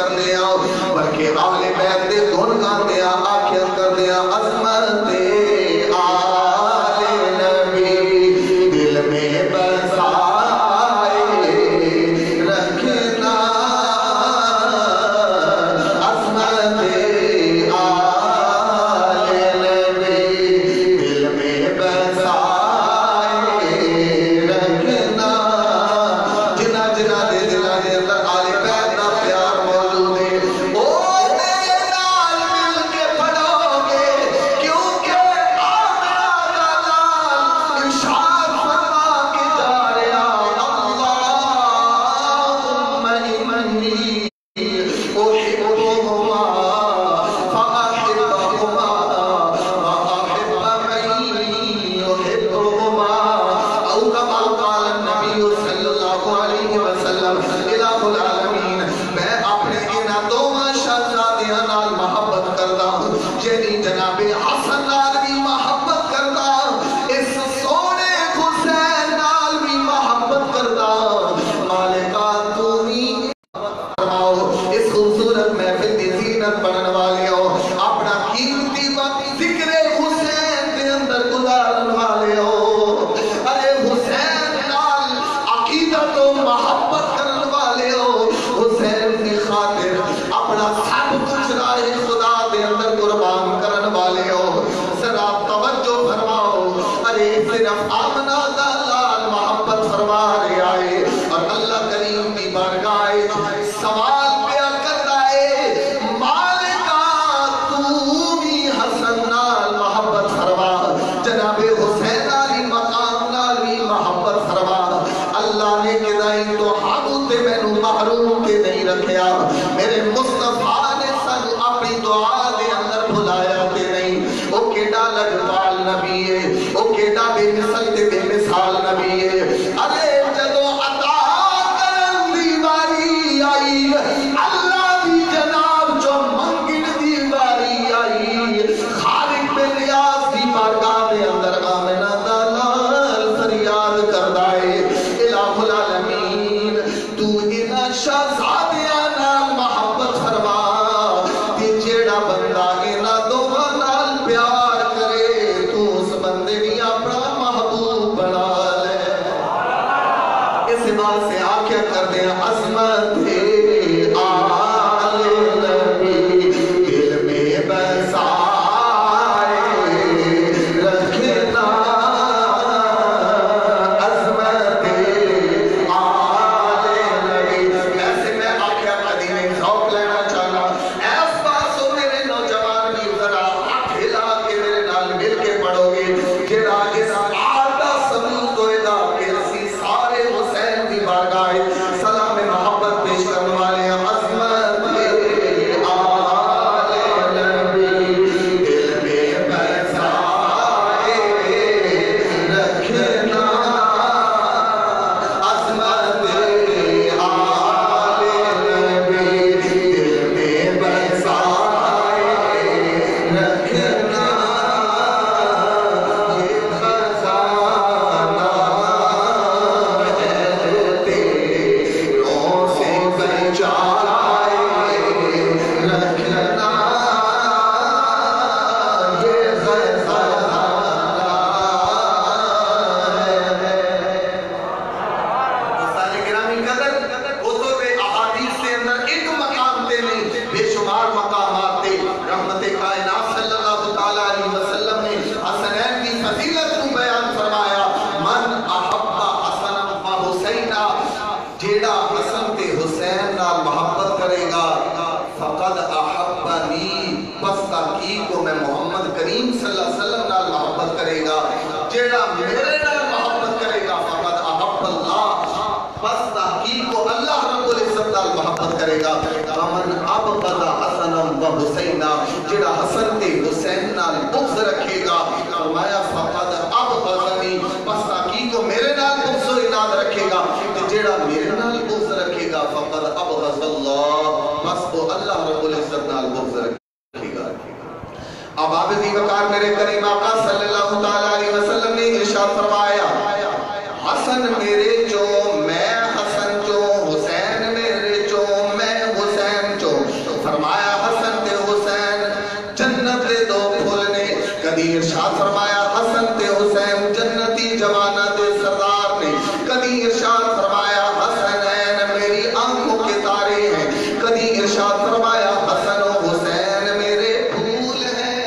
کر دیا بلکہ اہل بیت دے گن گاندے آخر کر دیا عظمت آل نبی دل میں بسائے رکھنا عظمت آل نبی دل میں بسائے رکھنا جنا جنا دے دلا دے اندر آل بیت دا پیار موجود ہے او میرے نال مل کے پڑھو گے کیونکہ آمنہ کا لال ارشاد فرما کے جا رہا اللہم انی احبہما فاحبہما واحب من يحبهما او كما قال النبي صلی اللہ علیہ وسلم الہ العالمین میں اپنے انہاں دوواں شہزادیاں نال محبت کردا ہوں یعنی جناب حسن نال بھی محبت کردا اس سونے حسین نال بھی محبت کردا مالکہ تو ہی فرماؤ اس خوبصورت محفل دی زینت بنن والے ہو اپنا قیمتی وقت ذکر حسین کے اندر گزارن والے ہو ارے حسین نال عقیدت و محبت کرن والے ہو حسین کی خاطر اپنا سب کچھ راہ خدا دے اندر قربان کرن والے ہو ذرا توجہ فرماؤ ارے صرف آمنہ دا لال محبت فرما رہے آئے اور اللہ کریم کی بارگاہ سوال پیا کرتا ہے مالکہ تو بھی حسن نال محبت فرما جناب حسین علی مقام نال بھی محبت فرما اللہ نے کدائی تو ہم تے میں نو محروم تے نہیں رکھیا میرے مصطفیٰ نے سن اپنی دعا دے اندر بھلایا تے نہیں او کیڑا لجپال نبی ہے او کیڑا بے مثل تے بے مثال نبی ہے ارے جدو عطا کرن دی واری آئی اللہ دی جناب جو منگن دی واری آئی خالق بے نیاز دی بارگاہ دے اندر آمنہ دا لال فریاد کردائے الہ العالمین تو انہاں شہزادیاں نال محبت فرما تے جیڑا بندہ انہاں دوواں نال پیار کرے تو اس بندے بھی اپنا محبوب بنا لے اس بات سے آخر کر دیں عظمت آل نبی دل میں بسائے رکھنا عظمت آل نبی ایسے میں آخر قدیم ذوق لینا چاہنا ایس پاسو میرے نوجوان بھی ذرا ہاتھ ہلا کے میرے نال مل کے پڑھو گے جڑا اس آدھا ثبوت ہوئے گا کہ اسی سارے حسین دی بارگاہ سلام محبت پیش کرنے والے ہیں عظمت آل نبی دل میں بسائے رکھنا عظمت آل نبی دل میں بسائے رکھنا یہ خزانہ ہے تیروں سے بچائے رکھنا یہ خزانہ ہے دوستان گرامی قدر حضور احادیث سے اندر ایک مقام تے نہیں بے شمار مقامات تے رحمت کائنات صلی اللہ تعالیٰ علیہ وسلم نے حسنین کی فضیلت کو بیان فرمایا من احب حسن و حسینہ جیڑا حسن تے حسین نال محبت کرے گا فقد احبنی بس تحقیق کو میں محمد کریم صلی اللہ علیہ وسلم نال محبت کرے گا جیڑا میرے نال محبت کرے گا فقد احب اللہ بس تحقیق کو اللہ رب العزت نال محبت کرے گا ومن ابغض حسنا و حسینہ جیڑا حسن تے حسین نال بغض رکھے گا فرمایا فقد ابغضنی بس تحقیق کو میرے نال بغض و اناد رکھے گا کہ جیڑا میرے نال بغض رکھے گا فقد ابغض اللہ بس وہ اللہ رب العزت نال بغض رکھے گا اب عابد وقار میرے کریم آقا صلی اللہ تعالیٰ علیہ وسلم نے ارشاد فرمایا حسن میرے جو میں حسن جو حسین میرے جو میں حسین جو کدی ارشاد فرمایا حسن تے حسین جنتی جوانہ دے سردار نے، کدی ارشاد فرمایا حسنین میری آنکھوں کے تارے ہیں، کدی ارشاد فرمایا حسن و حسین میرے پھول ہیں،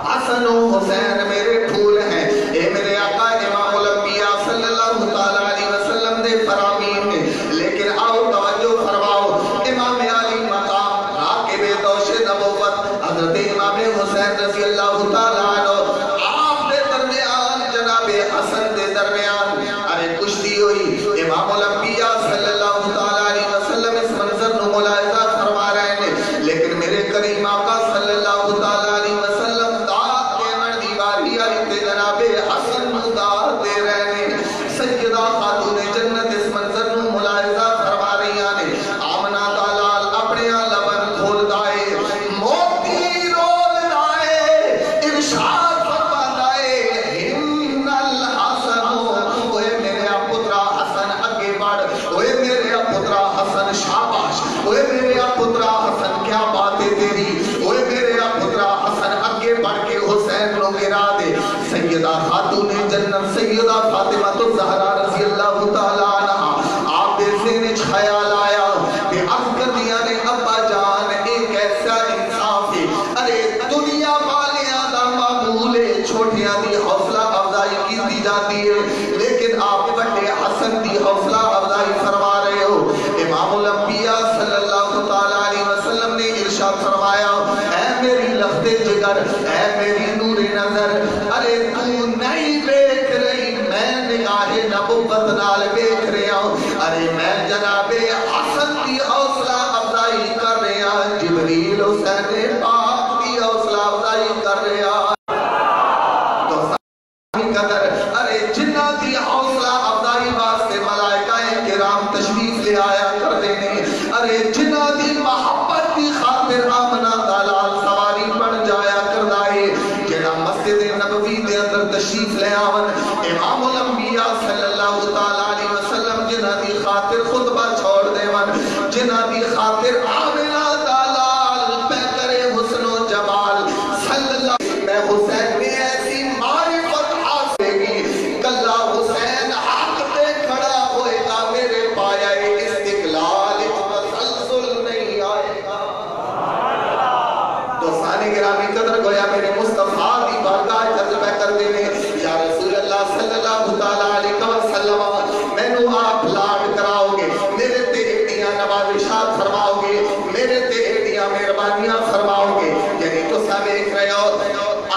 حسن و حسین میرے پھول ہیں۔ اے میرے آقا امام الانبیاء صلی اللہ تعالیٰ علیہ وسلم دے فرامین نے، لیکن آؤ توجہ فرماؤ، امام علی مقام راکب دوش نبوت حضرت امام حسین رضی اللہ تعالیٰ عنہ، آپ دے درمیان جناب حسن دے درمیان ارے کشتی ہوئی۔ امام الانبیاء صلی اللہ تعالیٰ علیہ وسلم اس منظر نو ملاحظہ فرما رہے ہیں، لیکن میرے کریم آقا صلی اللہ تعالیٰ علیہ وسلم داد کے مر دیواری علی تے جناب حسن نو داد دے رہے ہیں۔ سیدہ خاتون جنت اس منظر نو ملاحظہ فرما رہی ہیں، آمنہ دالال اپنے لبن کھول دائے، موتی رول دائے، ارشاد فرما دائے، ہن الحسن، اوے میرے پترا حسن اگے بڑھ، اوے میرے پترا حسن شاباش، اوے میرے پترا حسن کیا بات ہے تیری، اوے میرے پترا حسن اگے بڑھ کے حسین نو گرا دے۔ سیدہ خاتون جنت سیدہ فاطمہ الزہرا رضی اللہ تعالیٰ عنہ، آپ دے ذہن خیال آیا کہ عرض دیا نے ابا جان ایک ایسا انصاف ہے، ارے دنیا والیاں دا معمول ہے، چھوٹیاں دی حوصلہ افزائی کی دی جاتی ہے، لیکن آپ بڑے حسن دی حوصلہ افزائی فرما رہے ہو۔ امام الانبیاء صلی اللہ تعالیٰ علیہ وسلم نے ارشاد فرمایا، اے میری لفظ جگر، اے میری نور نظر، ارے تو نہیں دیکھ رہی، میں نگاہ نبوت نال دیکھ رہا ہوں، ارے میں جناب حسن کی حوصلہ افزائی کر رہا ہوں، جبریل حسین پاک کی حوصلہ افزائی کر رہا ہوں۔ تو سامعین قدر، ارے جنہ دی حوصلہ افزائی واسطے ملائکہ کرام تشریف لے آیا کر دینے، ارے جنہ دی محبت کی خاطر آمنہ دالال سواری بن جایا کر دائے، جنہ مسجد نبوی دے اندر تشریف لے آون، امام الانبیاء صلی اللہ تعالیٰ علیہ وسلم جنہ دی خاطر خطبہ چھوڑ دے ون، جنہ دی خاطر آمنہ دالال پیکر حسن و جمال صلی اللہ، میں حسین میں ایسی معرفت حاصل گی، کلہ حسین حق پہ کھڑا ہوئے گا، میرے پایا استقلال تسلسل نہیں آئے گا۔ دوستان گرامی قدر گویا میرے مصطفیٰ دی بارگاہ جذبہ کر دینے، یا رسول اللہ صلی اللہ تعالیٰ علیہ وسلم، میں نو آپ لاڈ کراؤ گے، میرے تے ایڈیاں نوازشات فرماؤ گے، میرے تے ایڈیاں مہربانیاں فرماؤ گے، یعنی تو سب ایک رہے ہو۔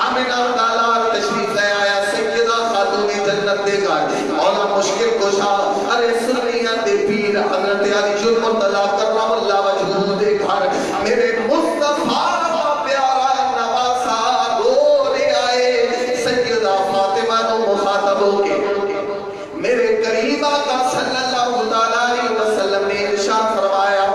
آمنہ دالال تشریف لے آیا سیدہ خاتون جنت دے گھر، مولا مشکل کشا، ارے سنیاں دے پیر حضرت علی المرتضیٰ کرم اللہ وجہہ دے گھر، میرے مصطفیٰ کا پیارا نواسا رو رے آئے، سیدہ فاطمہ نو مخاطب ہو کے میرے کریم آقا صلی اللہ تعالیٰ علیہ وسلم نے ارشاد فرمایا،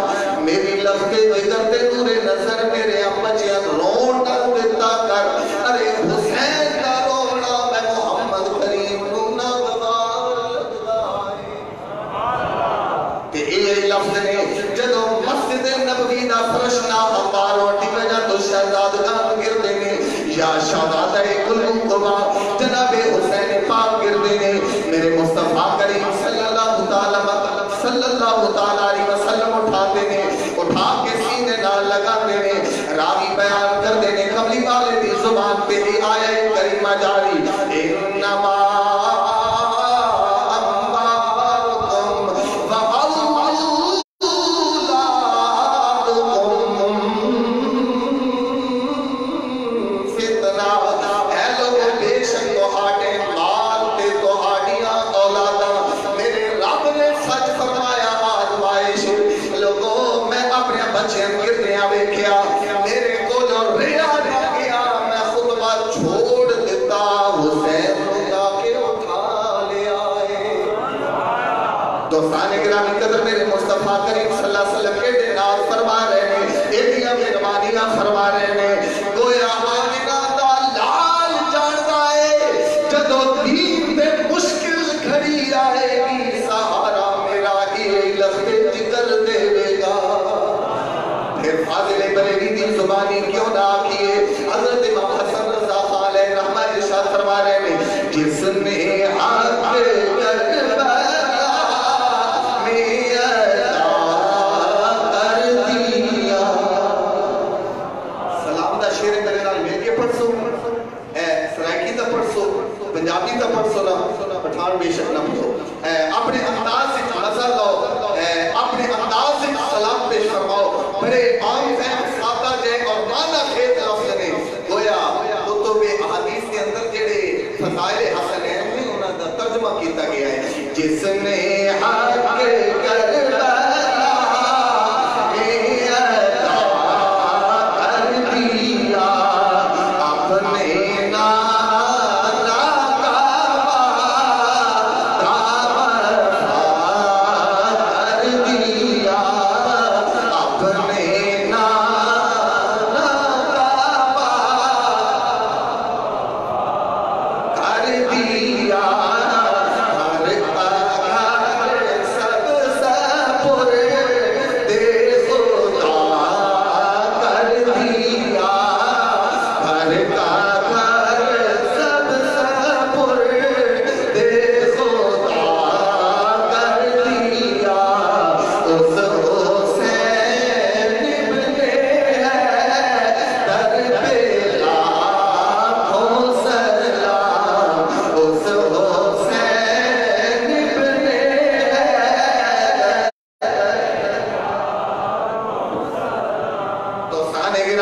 میری لفظ جگر تے نور نظر میرے بچیاں رونا دیتا کر، ارے حسین کا رونا میں محمد کریم کو نہ تے اے لفظ نے جدو مسجد نبوی دا فرش نہ ہمار روٹی وجہ تو شہزادگان گردے نے، یا شہزادہ کلو قبا جناب حسین پاک گردے نے، میرے مصطفیٰ کریم صلی اللہ تعالیٰ علیہ وسلم اٹھاتے نے، اٹھا کے سینے نال لگا دینے، راوی بیان کر دینے، قبلی والے دی زبان پہ بھی آیا کریمہ جاری، انما فرما رہے ہیں گویا آمنہ دا لال جانتا ہے جدو دین دے مشکل گھڑی آئے گی سہارا میرا ہی لفظ جگر دے گا پھر فاضل بریلی دی زبانی کیوں نہ کیے حضرت امام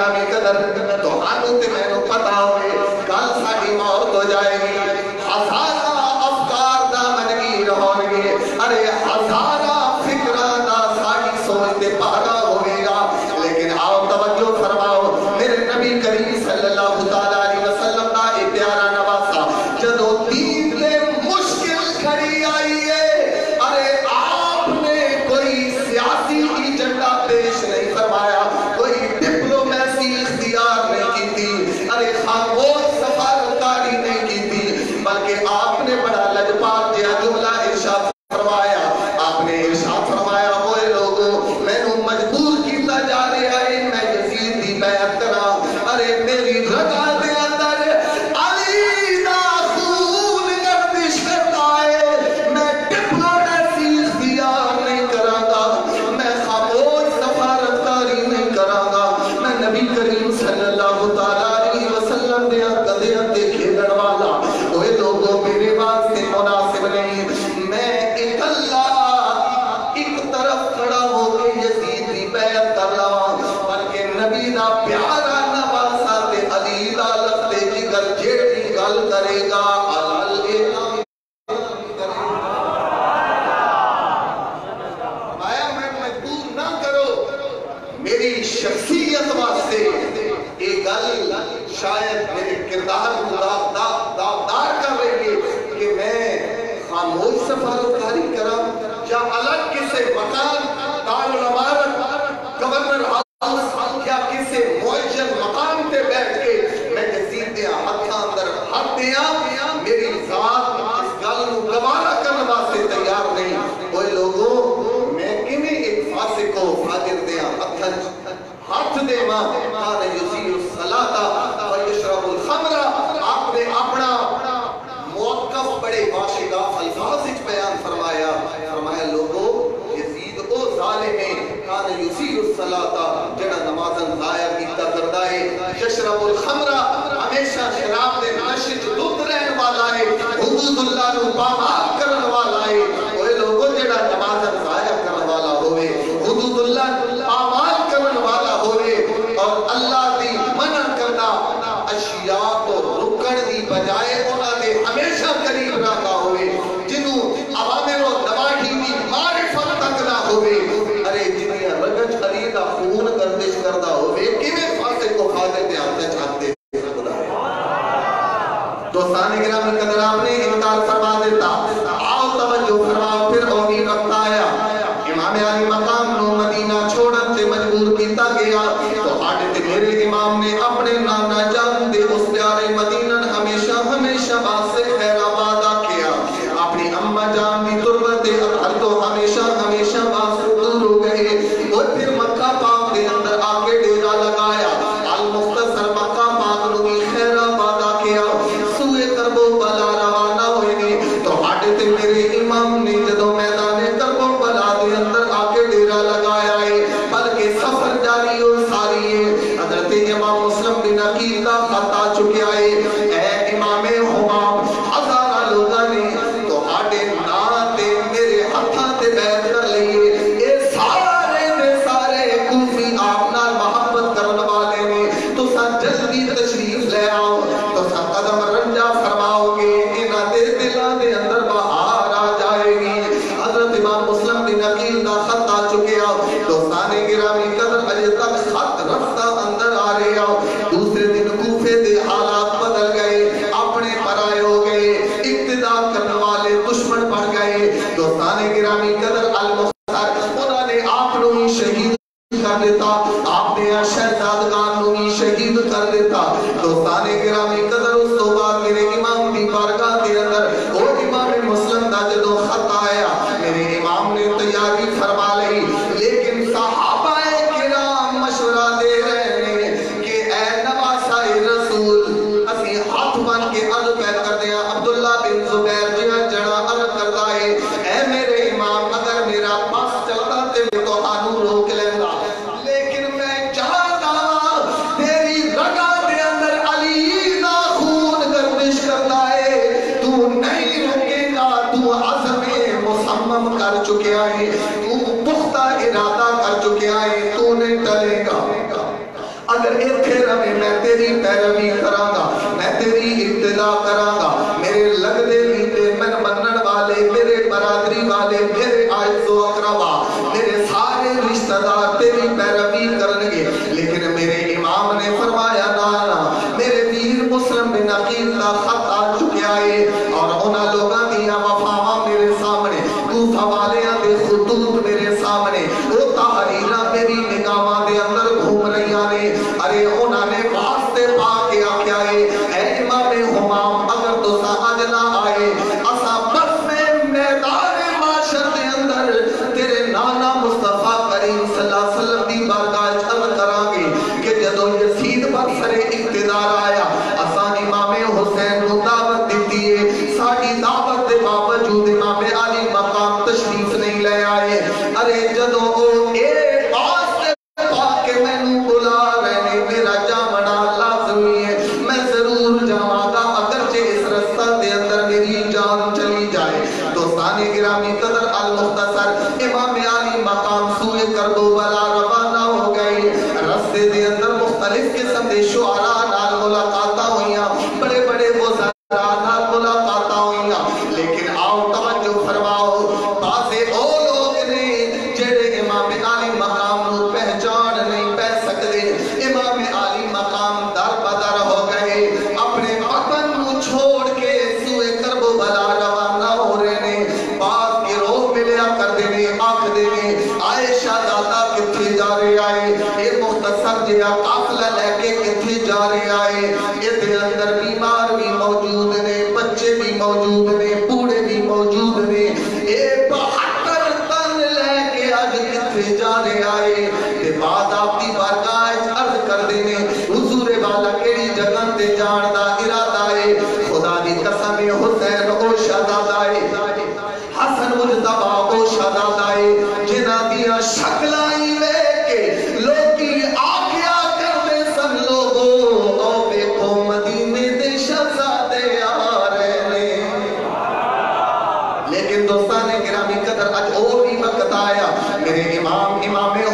گرامی قدر تو ہانو تے میں نو پتا ہوئے کل ساڑی موت ہو جائے گی ہزارہ افکار دا منگی رہون گے ارے ہزارہ فکران دا ساڑی سوچتے پارا ہوئے گا لیکن آؤ توجہ فرماؤ میرے نبی کریم صلی اللہ تعالیٰ علیہ وسلم دا ایک پیارا نواسا جدو دین لے مشکل کھڑی آئی ہے ارے آپ نے کوئی سیاسی ایجنڈا پیش نہیں فرمایا کوئی ڈپلومیسی اختیار نہیں کی تھی ارے خاموش سفارتکاری نہیں کی تھی بلکہ آپ نے بڑا لجپال جیا جملہ ارشاد فرمایا آپ نے ارشاد فرمایا ہوئے لوگوں میں نو مجبور کیتا جا رہا ہے میں یزید دی بیعت کرا ارے میری رگا دے اندر علی دا خون گردش کرتا ہے میں ڈپلومیسی اختیار نہیں کراں گا میں خاموش سفارتکاری نہیں کراں گا میں نبی کریم صلی اللہ تعالیٰ علیہ وسلم دے قدرت دے کھیلن والا ہوئے لوگوں میرے واسطے مناسب نہیں میں ایک اللہ ایک طرف کھڑا ہو کے یزید دی بیعت کر رہا بلکہ نبی دا پیارا نواسا تے علی دا لفتے جگر جیڑی گل کرے گا مجبور نہ کرو میری شخصیت واسطے ایک گل شاید میرے کردار کو داغدار کر رہی ہے کہ میں خاموش سفارتکاری کرا یا الگ کسے مکان دارالامارت گورنر ہاؤس یا کسے معجل مقام پہ بیٹھ کے میں یزید دیا ہتھاں اندر ہاتھ دیا میری ذات اس گل کو گوارا کرنے واسطے تیار نہیں وہ لوگوں میں کیویں ایک فاسق کو فاجر دیا ہاتھ دے ماں کان یسیل الصلاۃ ویشرب الخمر آپ نے اپنا موقف بڑے باشگاہ الفاظ بیان فرمایا لوگوں یزید او ظالم ہے کان یسیل الصلاۃ جڑا نمازن ضائع کیتا کردا ہے یشرب الخمر ہمیشہ شراب دے نشے وچ دھت رہن والا ہے حدود اللہ نو پامال کرن والا ہے او لوگوں جڑا نمازن ضائع کرن والا ہوے حدود اللہ پامال کرن والا ہوے اور اللہ دی منع کرنا اشیاء کو رکن دی بجائے انہاں دے ہمیشہ قریب رہتا ہوئے جنہوں عوامر و نواہی دی معرفت تک نہ ہوئے ارے جنہیں رگج علی دا خون گردش کردہ ہوئے کیویں فاسق کو فاضل دے آتے چاہتے دوستان گرامی قدر آپ نے انکار فرما دیتا آؤ توجہ فرماؤ پھر اوہی وقت آیا امام علی مقام نو مدینہ چھوڑن سے مجبور کیتا گیا تو آٹے تے میرے امام نے اپنے نانا جان دے اس پیارے مدینہ ہمیشہ بات سے خیر آبادہ کیا اپنی اممہ جان دی تربت دے ہر تو ہمیشہ بات سے دور ہو گئے اور پھر مکہ پاک دے اندر آکے ڈیرا لگایا المختصر مکہ پاک نو بھی خیر آبادہ کیا سوئے کربو بلا روانہ ہوئے تو آٹے تے میرے امام نے جدو میدان کربو بلا دے اندر آکے ڈیرا لگایا ہے بلکہ سفر جاری اور ساری ہے حضرت امام مسلم بن عقیل کا خط آ چکے آئے اے امام حمام ہزارہ لوگاں نے تو آٹے ناتے میرے ہتھاں تے بیعت کر لئیے اے سارے دے سارے کوفی آپ نال محبت کرن والے نے تو سا جلدی تشریف لے آؤ تو سا قدم رنجا فرماؤ گے انہاں دے دلاں دے اندر بہار آ جائے گی حضرت امام مسلم بن عقیل کا خط آ چکے آؤ دوستان گرامی قدر اجے تک خط رفتہ اندر آ رہے آؤ دوسرے دن کوفے دے حالات بدل گئے اپنے پرائے ہو گئے اقتدا کرنے والے دشمن بڑھ گئے دوستان گرامی قدر المختار انہوں نے آپ نو ہی شہید کر دیتا آپ نے شہزادگان نو ہی شہید کر دیتا دوستان گرامی قدر اس تو بعد میرے امام دی بارگاہ دے اندر اور امام مسلم دا جدو خط آیا میرے امام نے تیاری فرما لئی لیکن صحابہ کرام مشورہ دے رہے ہیں کہ اے نواسہ رسول اسی ہاتھ بن کے عرض پید کر دیا عبداللہ بن زبیر جہاں جڑا عرض کرتا ہے اے میرے امام اگر میرا پاس چلتا تے میں تو آنو روک لیں گا لیکن میں چاہتا تیری رگا دے اندر علی دا خون گردش کرتا ہے تو نہیں رکے گا تو عزم مصمم کر چکے آئے تو پختہ ارادہ کر چکے آئے تو نہیں ٹلے گا اگر ایتھے رہے میں تیری پیروی کراں گا میں تیری ابتدا کراں گا میرے لگدے لیتے من منن والے میرے برادری والے میرے آئز و اقربا میرے سارے رشتہ دار تیری پیروی کرنگے لیکن میرے امام نے فرمایا نانا میرے ویر مسلم بن عقیل کا خط آ چکیا ہے اور انہاں لوگاں دیاں وفاواں میرے سامنے کوفہ والیاں دے خطوط میرے سامنے وہ تحریراں میری نگاہاں دے اندر گھوم رہیاں نے ارے انہاں نے واسطے پا کے آکھیا ہے اے امام ہمام اگر تو ساج نہ آئے اسا بس میں میدان معاشر دے اندر تیرے نانا مصطفیٰ کریم صلی اللہ علیہ وسلم دی بارگاہ عرض کران گے کہ جدو یزید پر سر اقتدار آیا اسا امام حسین کو دعوت دیتی ہے ساڈی دعوت دے باوجود امام علی مقام تشریف نہیں لے آئے ارے جدو او اے واسطے پا کے مینوں بلا رہے میرا جامنا لازمی ہے میں ضرور جاواں گا اگرچہ اس رستہ دے اندر میری جان چلی جائے دوستان گرامی قدر المختصر امام علی مقام سوئے کربلا روانہ ہو گئے رستے دے اندر مختلف قسم دے شعراء نال ملاقاتاں ہوئیاں بڑے بڑے وزراء نال ملاقاتاں ہوئیاں لیکن آؤ توجہ فرماؤ بازے او لوگ نے جڑے امام علی مقام نو پہچان نہیں پہ سکتے امام علی مقام در بدر ہو گئے اپنے وطن نو چھوڑ کے سوئے کربلا روانہ ہو رہے نے بعض گروہ ملیا کر دینے آکھ دینے عائشہ دادا کتھے جا رہے آئے اے مختصر جیا قافلہ لے کے کتھے جا رہے آئے اے دے اندر بیمار بھی موجود نے بچے بھی موجود نے بوڑھے بھی موجود نے اے 72 تن لے کے آج کتھے جا رہے آئے تے بعد آپ دی بارگاہ عرض کر دینے حضور والا کیڑی جگہ تے جان دا ارادہ ہے خدا دی قسم حسین او شہزادہ ہے حسن مجتبی او شہزادہ ہے جنہاں دیاں شکلاں لے کے لوگی آگیا کرنے سن لوگوں او دیکھو مدینے دے شہزادے آ رہے نے لیکن دوستان گرامی قدر اج اور بھی وقت آیا میرے امام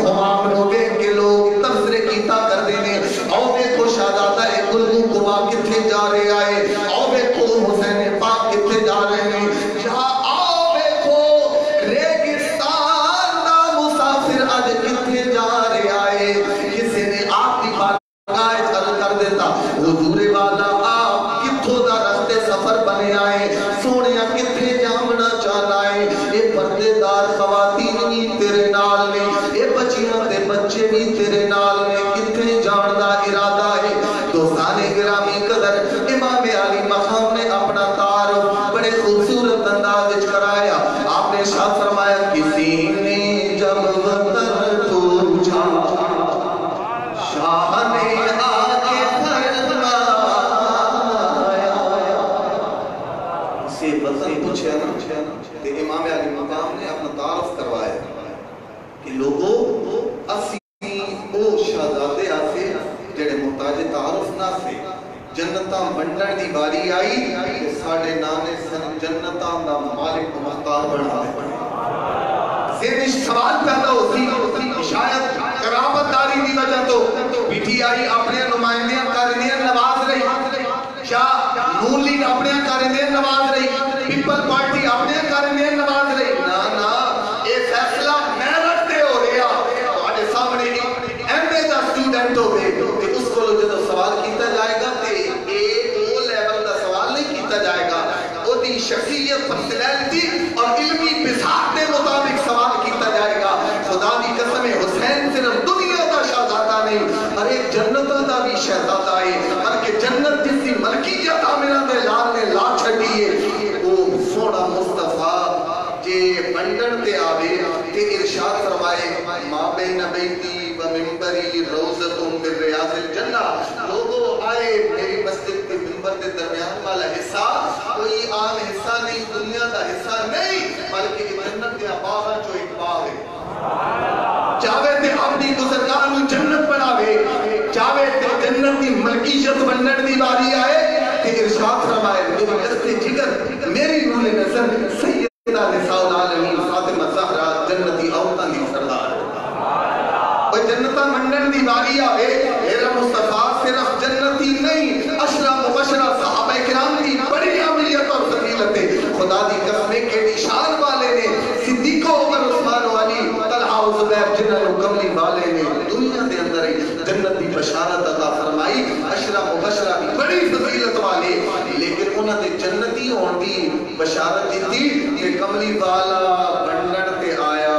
ہمام نو دیکھ کے لوگ تبصرے کیتا کر دینے او دیکھو شہزادہ گلگو قبا کتھے جا رہے آئے او دیکھو حسین پاک کتھے جا رہے ہیں جہاں آؤ دیکھو ریگستان دا مسافر اج کتھے جا رہے آئے کسی نے آپ کی بارگاہ عرض کر دیتا حضور والا آپ کتھوں دا رستے سفر بنے آئے سونیا کتھے جامنا چاہنا ہے اے پردے دار خواتین بھی تیرے نال نے اے بچیاں دے بچے بھی تیرے نال نے کتھے جان دا ارادہ ہے دوستان گرامی قدر امام علی مقام نے اپنا تعارف بڑے خوبصورت انداز وچ کرایا آپ نے ارشاد فرمایا کسی نے جب وطن پوچھا شاہ نے آگے فرمایا اسے وطن پوچھا نا تے امام علی مقام نے اپنا تعارف کروایا کہ لوگوں اسی او شہزادے آسے جڑے محتاج تعارف نہ سے جنتاں بنڈن دی باری آئی کہ ساڑھے نانے سن جنتاں دا مالک مختار بنا دے ذہن سوال پیدا ہوتی شاید قرابت داری دی وجہ تو پی ٹی آئی اپنے نمائندیاں کارندیاں نواز رہی شاہ نون لیگ اپنے کارندیاں نواز رہی پیپل پارٹی اپنے کارندیاں نواز رہی نا اے فیصلہ میں رکھتے ہو رہا تواڈے سامنے ایم اے دا سٹوڈنٹ ہوئے کہ اس کو جدو سوال کیتا جائے گا تے اے او لیول دا سوال نہیں کیتا جائے گا او دی شخصیت پرسنالٹی اور علمی بساط کے مطابق سوال کیتا جائے گا خدا دی قسم حسین صرف دنیا دا شہزادہ نہیں اور ایک جنت دا بھی شہزادہ ہے بلکہ جنت جس کی ملکیت آمنہ دے لال نے لا چھڑی ہے وہ سونا مصطفیٰ جے بندن تے آوے تے ارشاد فرمائے ماں بین بیتی و ممبری روزتوں من ریاض الجنہ لوگوں آئے میری مسجد کے ممبر کے درمیان والا حصہ کوئی عام حصہ نہیں دنیا کا حصہ نہیں بلکہ جنت کے باغ جو ایک باغ ہے چاہے تے اپنی بزرگاں نوں جنت بناوے چاہے تے جنت کی ملکیت بننے دی باری آئے تے ارشاد فرمائے میری دست جگر میری نور نظر سیدہ نساء العالمین فاطمہ زہرا جنتی عورتاں دی سردار وہ جنتا منڈن دی باری آوے میرا مصطفیٰ صرف جنتی نہیں اشرا مبشرہ صحابہ کرام کی بڑی عملیت اور فضیلت ہے خدا دی قسمیں کے نشان والے نے صدیق عمر عثمان والی طلحہ و زبیر جنہاں نو کملی والے نے دنیا دے اندر جنت دی بشارت عطا فرمائی اشرا مبشرہ کی بڑی فضیلت والے لیکن انہاں دے جنتی ہون دی بشارت دیتی کہ کملی والا بنڈن تے آیا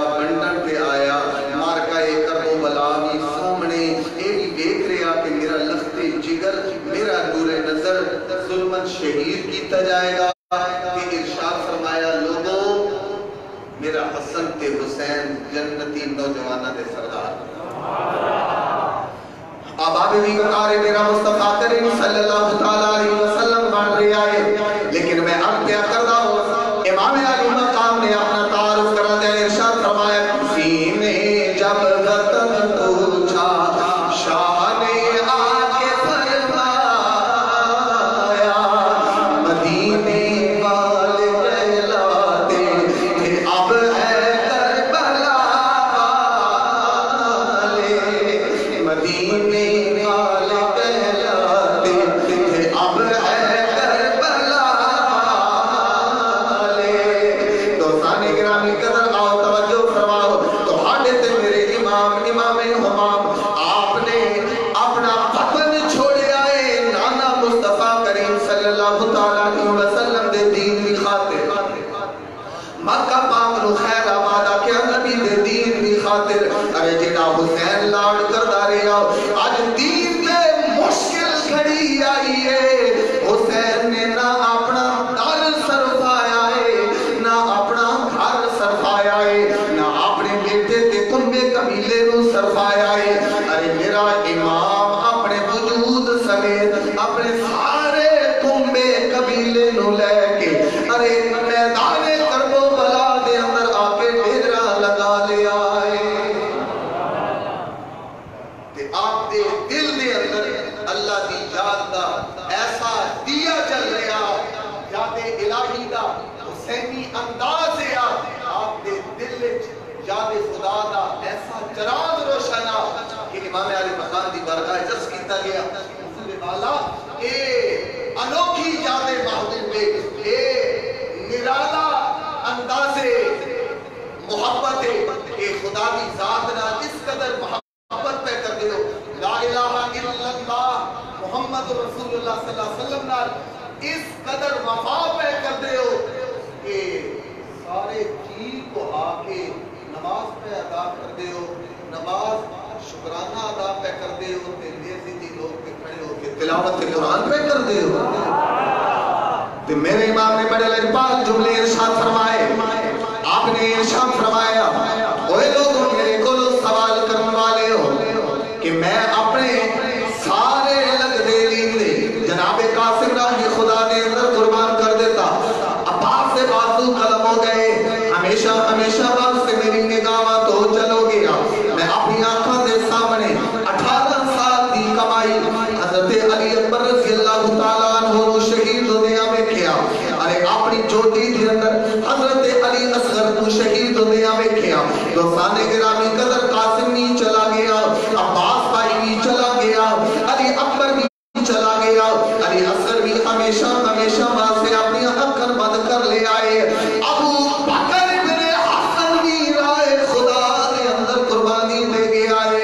مارکہ کربلا بھی سامنے اے بھی دیکھ رہا کہ میرا لخت جگر میرا نور نظر ظلمت شہید کیتا جائے گا کہ ارشاد فرمایا لوگوں میرا حسن تے حسین جنتی نوجوانہ دے سردار آباب بھی بکارے میرا مصطفیٰ کریم صلی اللہ تعالیٰ علیہ وسلم بن رہا ہے لیکن میں اب کیا کر رہا ہوں امام علی مقام نے اپنا تعارف کرا دیا ارشاد فرمایا سینے جب وطن پوچھا شان آگے فرمایا مدینے والے کہلاتے تھے اب ہے کربلا والے مدینے والے کہلاتے تھے اب ہے کربلا والے دوستان گرامی قدر آؤ توجہ فرماؤ تو ہاڑے تے میرے امام ہمام آپ نے اپنا وطن چھوڑے آئے نانا مصطفیٰ کریم صلی اللہ تعالیٰ علیہ وسلم دے دین بھی خاطر مکہ پاک نو خیر آباد آکے نبی دے دین بھی خاطر ارے جنا حسین لاڑ کردہ رہا آج دین دے مشکل کھڑی آئی ہے حسین نے نہ اپنا در سرفایا ہے نہ اپنا گھر سرفایا ہے نہ اپنے بیٹے تے کنبے قبیلے نو سرفایا ہے ارے میرا امام اپنے وجود سمیت اپنے سارے کنبے قبیلے نو لے کے ارے میدان کربو بلا دے اندر آکے ڈیرا لگا لے آئے تے آپ دے دل دے اندر اللہ دی یاد دا ایسا دیا جل رہا یاد الہی دا حسینی انداز ہے آپ دے دل یاد خدا دا ایسا چراغ روشنا کہ امام علی مقام دی برگاہ جس کیتا گیا حضور والا اے انوکھی یاد محبوبے اے نرالا انداز محبت اے خدا دی ذات نہ اس قدر محبت پہ کر دیو لا الہ الا اللہ محمد رسول اللہ صلی اللہ علیہ وسلم نال اس قدر وفا پہ کر دیو کہ سارے چیز کو آ کے نماز پہ ادا کر دیو نماز شکرانہ ادا پہ کر دیو تے دیسی لوگ پہ کھڑے ہو کے تلاوت قرآن پہ کر دیو تے میرے امام نے بڑے لجپال جملے ارشاد فرمائے آپ نے ارشاد فرمایا اوے لوگوں میرے کو سوال کرنے والے ہو کہ میں اپنے سارے لگ دے لیندے جناب قاسم راہی خدا نے اندر قربان کر دیتا عباس سے بازو قلم ہو گئے ہمیشہ باز سے میری نگاہ تو چلو گیا میں اپنی آنکھوں دے سامنے 18 سال دی کمائی حضرت علی اکبر رضی اللہ تعالیٰ عنہ شہید دنیا میں کیا ارے اپنی چوٹی دے اندر حضرت علی اصغر کو شہید دنیا میں کیا دوستان گرامی قدر قاسم نہیں چلا گیا عباس بھائی بھی چلا گیا علی اکبر بھی چلا گیا علی اصغر بھی ہمیشہ وہاں سے اپنی اکھر بند کر لے آئے ابو بکر ابن حسن بھی رائے خدا دے اندر قربانی دے گیا ہے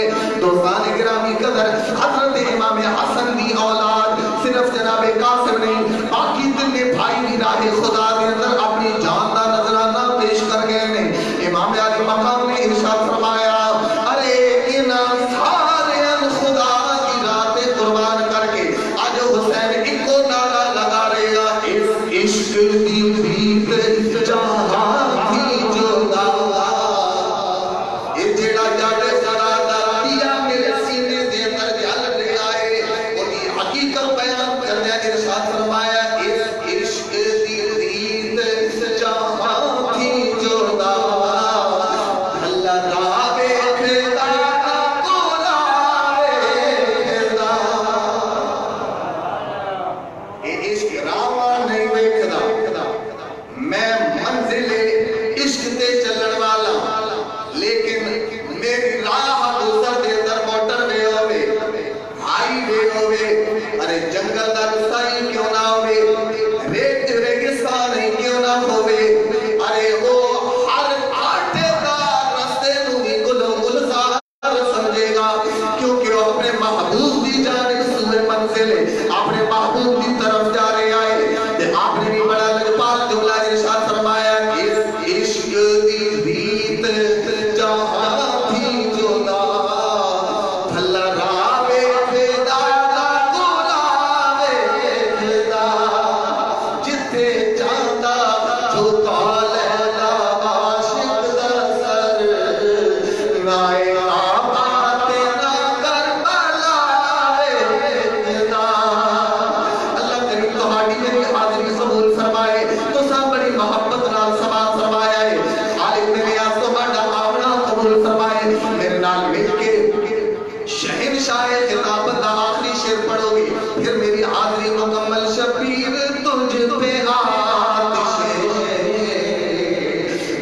لیکن شاید خطابت کا آخری شعر پڑھو گے پھر میری حاضری مکمل شبیر تجھ پہ آتش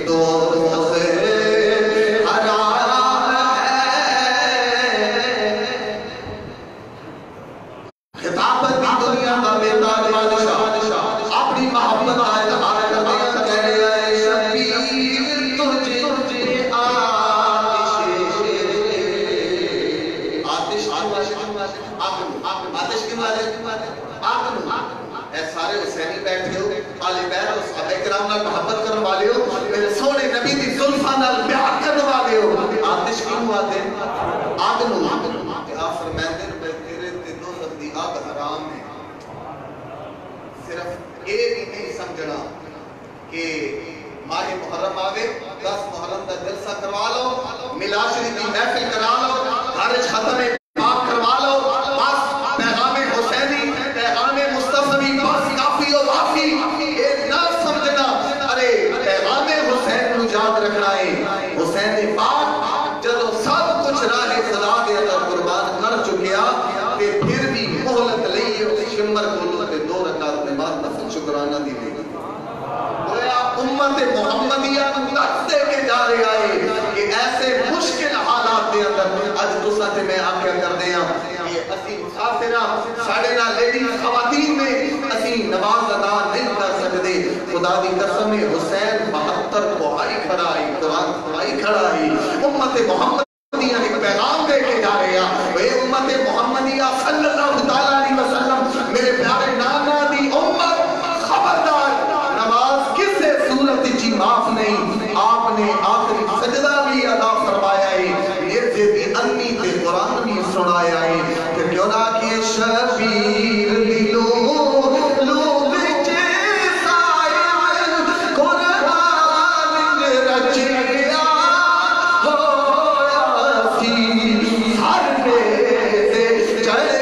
دوزخ حرام ہے خطابت کی دنیا کا بیدار بادشاہ اپنی محبت کا اظہار کرتے کہہ رہا ہے شبیر تجھ پہ آتش کی اے سارے حسینی بیٹھے ہو آل بیت اور صحابہ کرام نال محبت کرنے والے ہو میرے سونے نبی دی زلفاں نال پیار کرنے والے ہو آتش کیوں آتے آگ نو کہ آپ فرماتے ہیں تیرے تے دوزخ دی آگ حرام ہے صرف ایک ہی نہیں سمجھنا کہ ماہ محرم آگے 10 محرم کا جلسہ کروا لو میلاد شریف کی محفل کرا لو ہر ختم پاک کروا لو بس پیغام حسینی پیغام مصطفی بس کافی و وافی یہ نہ سمجھنا ارے پیغام حسین کو یاد رکھنا ہے حسین پاک جب سب کچھ راہ خدا دے اندر قربان کر چکیا کہ پھر بھی مہلت لئیے شمر کھولو تے 2 رکعت نماز نفل شکرانہ دی لے گویا امت محمدیہ نقص دے کے جا رہے آئے کہ ایسے مشکل حالات دے اندر آج دوسرا تے میں آکھیا کر دیا کہ اسی مسافرہ ساڑھے نہ لیڈی خواتین میں اسی نماز ادا نہیں کر سکتے خدا دی قسم حسین 72 کو آئی کھڑا ہے قرآن کھڑائی کھڑا ہے امت محمدیہ ایک پیغام دے کے جا رہے ہیں وہ امت محمدیہ صلی اللہ تعالیٰ علیہ وسلم میرے پیارے نانا دی امت خبردار نماز کس سے صورت جی معاف نہیں آپ نے آخری سجدہ بھی ادا فرمایا ہے یہ بھی انی تے قرآن بھی سنایا ہے کہ کیوں نہ کہ شبیر دلو لو بچے سائل قرآن رچیا ہویا سی ہر میں چلے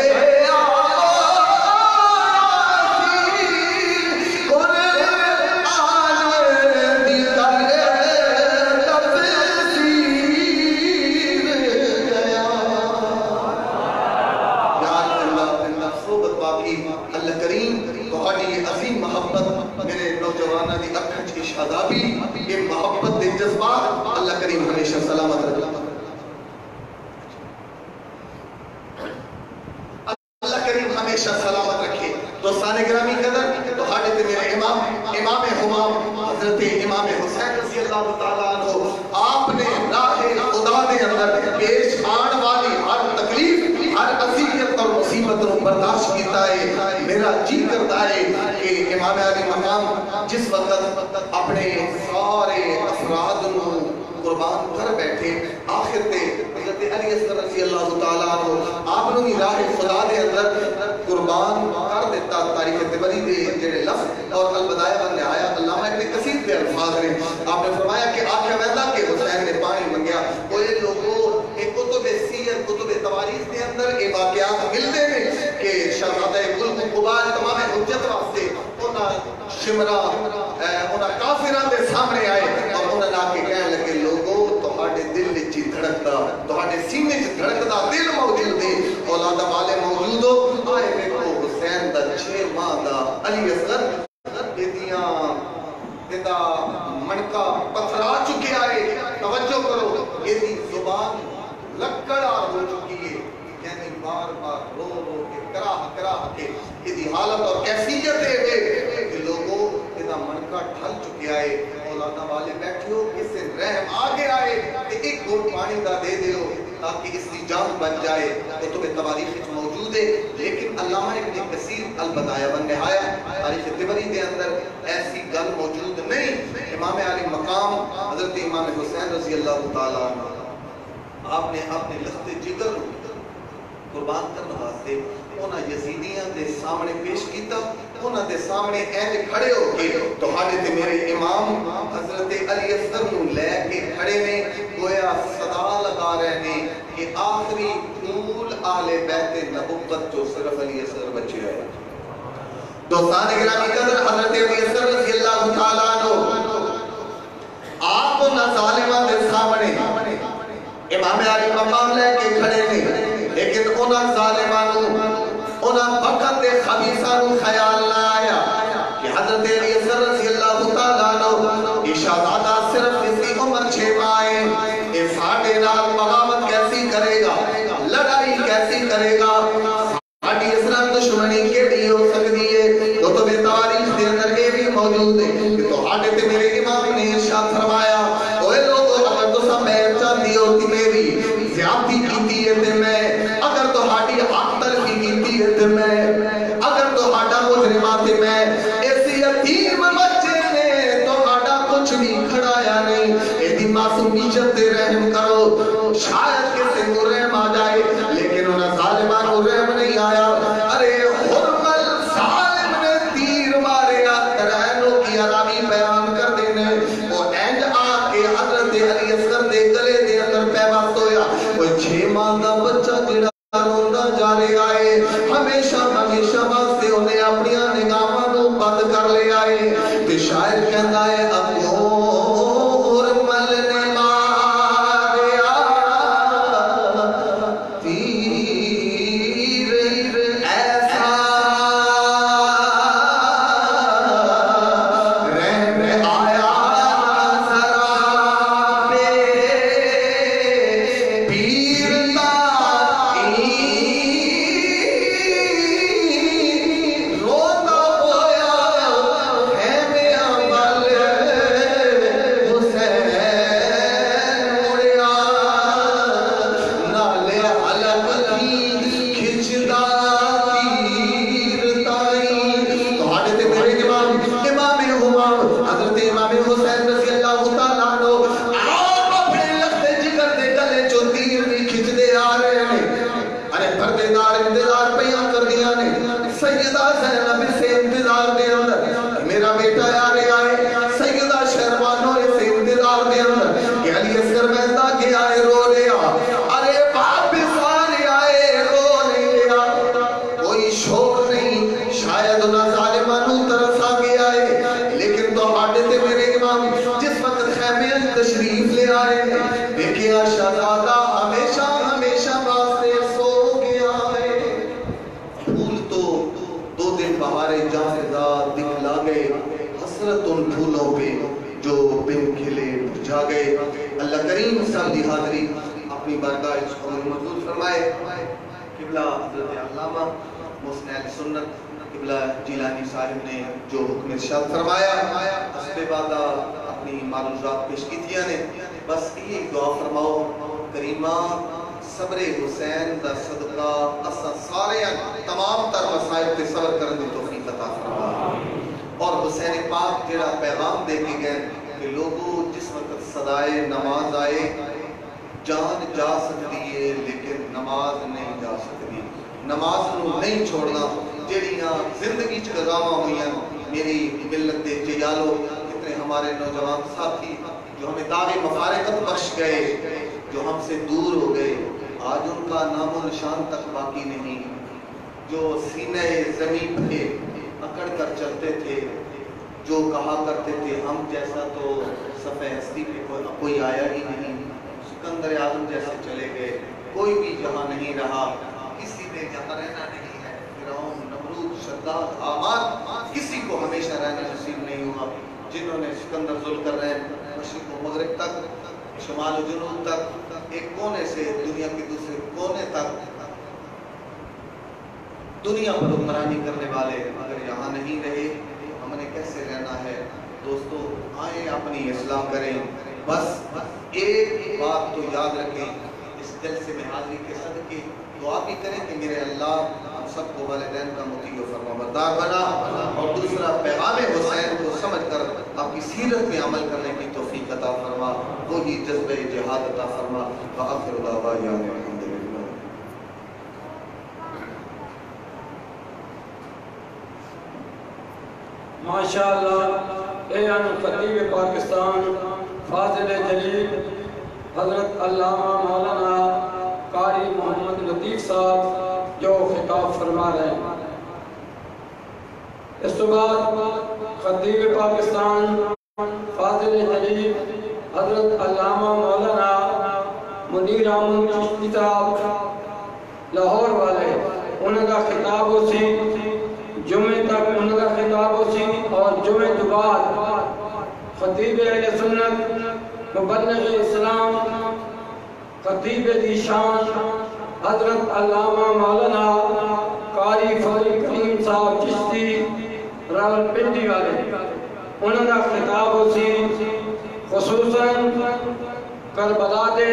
اللہ کریم بہانی عظیم محبت میرے نوجوانہ دی اکھنچ کی شادابی یہ محبت دے جذبات اللہ کریم ہمیشہ سلامت رکھا اللہ کریم ہمیشہ سلامت رکھے دوستان گرامی قدر تو حاجت میرے امام حمام حضرت امام حسین رضی اللہ تعالیٰ عنہ آپ نے راہ خدا دے اندر پیش آن والی ہر تکلیف ہر اذیت اور مصیبت کو برداشت کیتا ہے میرا جی کرتا ہے کہ امام علی مقام جس وقت اپنے سارے افراد کو قربان کر بیٹھے آخر تے حضرت علی اصغر رضی اللہ تعالیٰ عنہ آپ نے راہ خدا دے اندر قربان کر دیتا تاریخ تبری دے جڑے لفظ اور البدایہ و النہایہ علامہ ابن کثیر کے الفاظ نے آپ نے فرمایا کہ آخر ویدہ کہ حسین نے پانی منگیا وہ یہ لوگوں ایک کتب سیر کتب تواریخ کے اندر یہ واقعات ملتے ہیں کہ شہزادہ گل قبال تمام حجت واسطے انہاں شمرہ انہاں کافران دے سامنے آئے اور انہاں لا کے کہنے لگے لوگوں تہاڈے دل چی دھڑکتا تہاڈے سینے چ دھڑکتا دل موجود ہے اولاد والے موجود ہو آئے دیکھو حسین دا 6 ماہ دا علی اصغر دیتا منکا پتھرا چکے آئے توجہ کرو یہ دی زبان لکڑا ہو چکی ہے یعنی بار بار رو رو کے کراہ کے یہ دی حالت اور کیفیت ہے کہ لوگوں یہ منکا ڈھل چکے آئے اولادا والے بیٹھے ہو کس سے رحم آگے آئے کہ ایک گھوٹ پانی دا دے دے ہو تاکہ اس کی جان بن جائے کتب تواریخ موجود ہے لیکن علامہ ابن کثیر البدایہ و النہایہ تاریخ طبری دے اندر ایسی گل موجود نہیں امام علی مقام حضرت امام حسین رضی اللہ تعالیٰ عنہ آپ نے اپنے لخت جگر قربان کرنے واسطے انہاں یزیدیاں دے سامنے پیش کیتا انہاں دے سامنے اینج کھڑے ہو کے تو ہاڑے تے میرے امام حضرت علی اصغر نو لے کے کھڑے نے گویا صدا لگا رہے نے کہ آخری طول آل بیت نبوت جو صرف علی اصغر بچے آئے دوستان گرامی قدر حضرت علی اصغر رضی اللہ تعالیٰ عنہ آپ کو نہ ظالمہ دے سامنے امام علی مقام لے کے کھڑے نے لیکن انہاں ظالمانوں انہاں وقت خبیثانوں خیال نہ آیا کہ حضرت علی اصغر رضی اللہ تعالیٰ عنہ شہزادہ صرف اس کی عمر 6 ماہ ہے، اس ساڑھے نال بغاوت کیسی کرے گا، لڑائی کیسی کرے گا، ساڑھی اس طرح دشمنی کیڑی ہو سکتی ہے۔ تو تمہیں تاریخ دے اندر یہ بھی موجود ہے کہ تو ہاڑے تے میرے امام نے ارشاد فرمایا اوے لوگو اگر تو سب میں چاہتی ہوتی میری زیادتی کیتی ہے تے میں، اگر تو ہاڑی حق تلفی کیتی ہے تے میں، اگر تو ہاڑا مجرمات میں ایسی یتیم بچے نے تو ہاڑا کچھ بھی کھڑایا نہیں، ایدی معصومیت تے رحم کرو، شاید کسی کو رحم آ جائے، لیکن انہاں ظالمان کو رحم نہیں آیا۔ ارے حرمل ظالم نے تیر ماریا ترینوں کی علامی بیان کر دینے، وہ اینڈ آ کے حضرت علی اصغر دے گلے دے اندر پیوست ہویا، وہ 6 ماہ دا بچہ جڑا روندہ جا رہے آئے، ہمیشہ واسطے انہیں اپنی نگاہاں نو بند کر لے آئے، تے شاعر کہندا ہے حرمل نے ماریا تیر ایسا رحم آیا ذرا پیر روتا ہویا ہے میں عمل حسین مڑیا نالے علم کی کھچدا تیر تائی۔ تو ہاڑے تے میرے امام حضرت امام حسین رضی اللہ تعالیٰ عنہ آپ اپنے لختے جگر دے گلے جو تیر بھی کھچ دے آ رہے ہیں، ارے پردے دار انتظار پیاں کر دیا نے، سیدہ زینب سے انتظار دے اندر کہ میرا بیٹا آ رہے آئے، سیدہ شہروانوں سے انتظار دے اندر کہ علی اصغر مہدہ کے آئے رو لیا، ارے واپس آ رہے آئے رو نہیں لیا، کوئی شور نہیں، شاید انہاں ظالمانوں طرف آ گیا ہے، لیکن تو ہاڑے تے میرے امام جس وقت خیمے تشریف لے آئے ہیں، دیکھیا شہزادہ ہمیشہ واسطے سو گیا ہے۔ پھول تو 2 دن بہارے جاہزہ دکھلا گئے، حسرت ان پھولوں پہ جو بن کھلے بجھا گئے۔ اللہ کریم صاحب دی حاضری اپنی بارگاہ اس کو منظور فرمائے۔ قبلہ حضرت علامہ محسن اہل سنت قبلہ جیلانی صاحب نے جو حکم ارشاد فرمایا اس کے بعد اپنی معلومات پیش کی تھی نے، بس یہ دعا فرماؤ کریمہ صبر حسین دا صدقہ اسا سارے تمام تر مسائل تے صبر کرنے دی توفیق عطا فرما، اور حسین پاک جڑا پیغام دے کے گئے کہ لوگوں جس وقت صدائے نماز آئے جان جا سکتی ہے لیکن نماز نہیں جا سکتی، نماز نو نہیں چھوڑنا، جڑیاں زندگی چ گزاواں ہوئی ہیں میری ملت دے جیالو، کتنے ہمارے نوجوان ساتھی جو ہمیں دعوے مفارقت بخش گئے، جو ہم سے دور ہو گئے، آج ان کا نام و نشان تک باقی نہیں، جو سینہ زمین پہ اکڑ کر چلتے تھے، جو کہا کرتے تھے ہم جیسا تو صفحہ ہستی پہ کوئی آیا ہی نہیں، سکندر اعظم جیسے چلے گئے، کوئی بھی جہاں نہیں رہا، کسی نے جہاں رہنا نہیں ہے، فرعون، نمرود، شداد، حامان، کسی کو ہمیشہ رہنا نصیب نہیں ہوا، جنہوں نے سکندر ذل کر رہے مشرق و مغرب تک، شمال و جنوب تک، ایک کونے سے دنیا کے دوسرے کونے تک دنیا پر حکمرانی کرنے والے اگر یہاں نہیں رہے ہم نے کیسے رہنا ہے؟ دوستو آئیں اپنی اصلاح کریں، بس ایک بات تو یاد رکھیں، اس جلسے میں حاضری کے صدقے دعا بھی کریں کہ میرے اللہ ہم سب کو والدین کا مطیع و فرمانبردار بنا، اور دوسرا پیغام حسین کو سمجھ کر آپ کی سیرت میں عمل کرنے کی توفیق عطا فرما، وہی جذبہ جہاد عطا فرما، وآخر دعوانا الحمدللہ۔ ماشاءاللہ اے ان خطیب پاکستان فاضل جلیل حضرت علامہ مولانا قاری محمد لطیف صاحب جو خطاب فرما رہے ہیں، اس کے بعد خطیب پاکستان فاضل جلیل حضرت علامہ مولانا منیر احمد چشتی صاحب لاہور والے انہوں کا خطاب ہو سی جمعے تک انہوں کا خطاب ہو سی اور جمعے تو بعد خطیب اہل سنت مبلغ اسلام خطیب دی شان حضرت علامہ مولانا قاری فضل کریم صاحب چشتی راولپنڈی والے انہوں کا خطاب ہو سی خصوصاً کربلا دے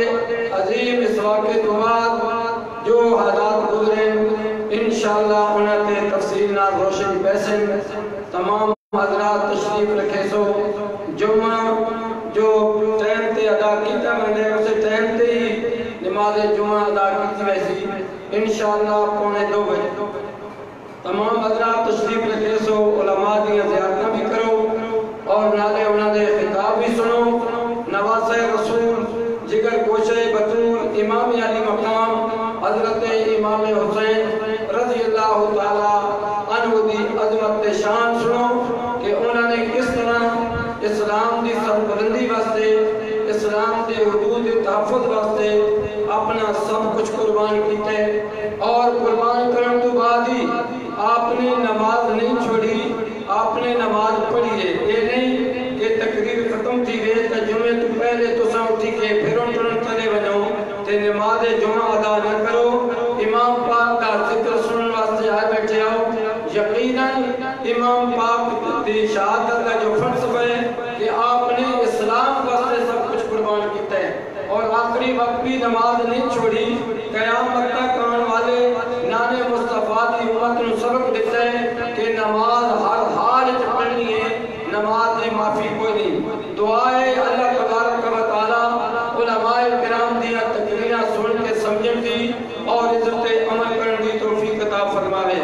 عظیم اس واقعے تو بعد جو حالات گزرے انشاءاللہ انہوں نے تفصیل نہ روشنی پیسے تمام حضرات تشریف رکھے سو جمعہ جو ٹائم تے ادا کیتا میں نے اسے ٹائم تے ہی نماز جمعہ ادا کیتی ویسی انشاءاللہ 1:45 بجے تمام حضرات تشریف رکھے سو علماء دی زیارتیں بھی کرو اور نالے انہوں نے خطاب بھی سنو نواز رسول جگر گوشہ بطور امام علی مقام حضرت امام حسین رضی اللہ تعالیٰ عنہ دی عظمت شان سنو کہ انہوں نے کس طرح اسلام دی سربلندی واسطے اسلام دی حدود تحفظ واسطے اپنا سب کچھ قربان کیتے اور قربان کرنے تو بعد ہی آپ نے نماز نہیں چھوڑی آپ نے نماز پڑھی ہے یہ نہیں کہ تقریر ختم تھی گئے تا جمعے تو پہلے تو سا اٹھی کے پھر انٹرن چلے بنو تے نماز جمعہ ادا نہ کرو امام پاک کا ذکر سنن واسطے آئے بیٹھے آؤ یقیناً امام پاک دی شہادت کا جو فلسفہ ہے کہ آپ نے اسلام واسطے سب کچھ قربان کیتا ہے اور آخری وقت بھی نماز نہیں چھوڑی قیامت تک آنے والے نانے مصطفیٰ دی امت نے سبق دیتا ہے کہ نماز ہر حال پڑھنی ہے نماز دی معافی کوئی نہیں دعائے اللہ تبارک و تعالی علماء کرام دیا تقریرہ سن کے سمجھن دی اور عزت عمل کرن دی توفیق عطا فرمائے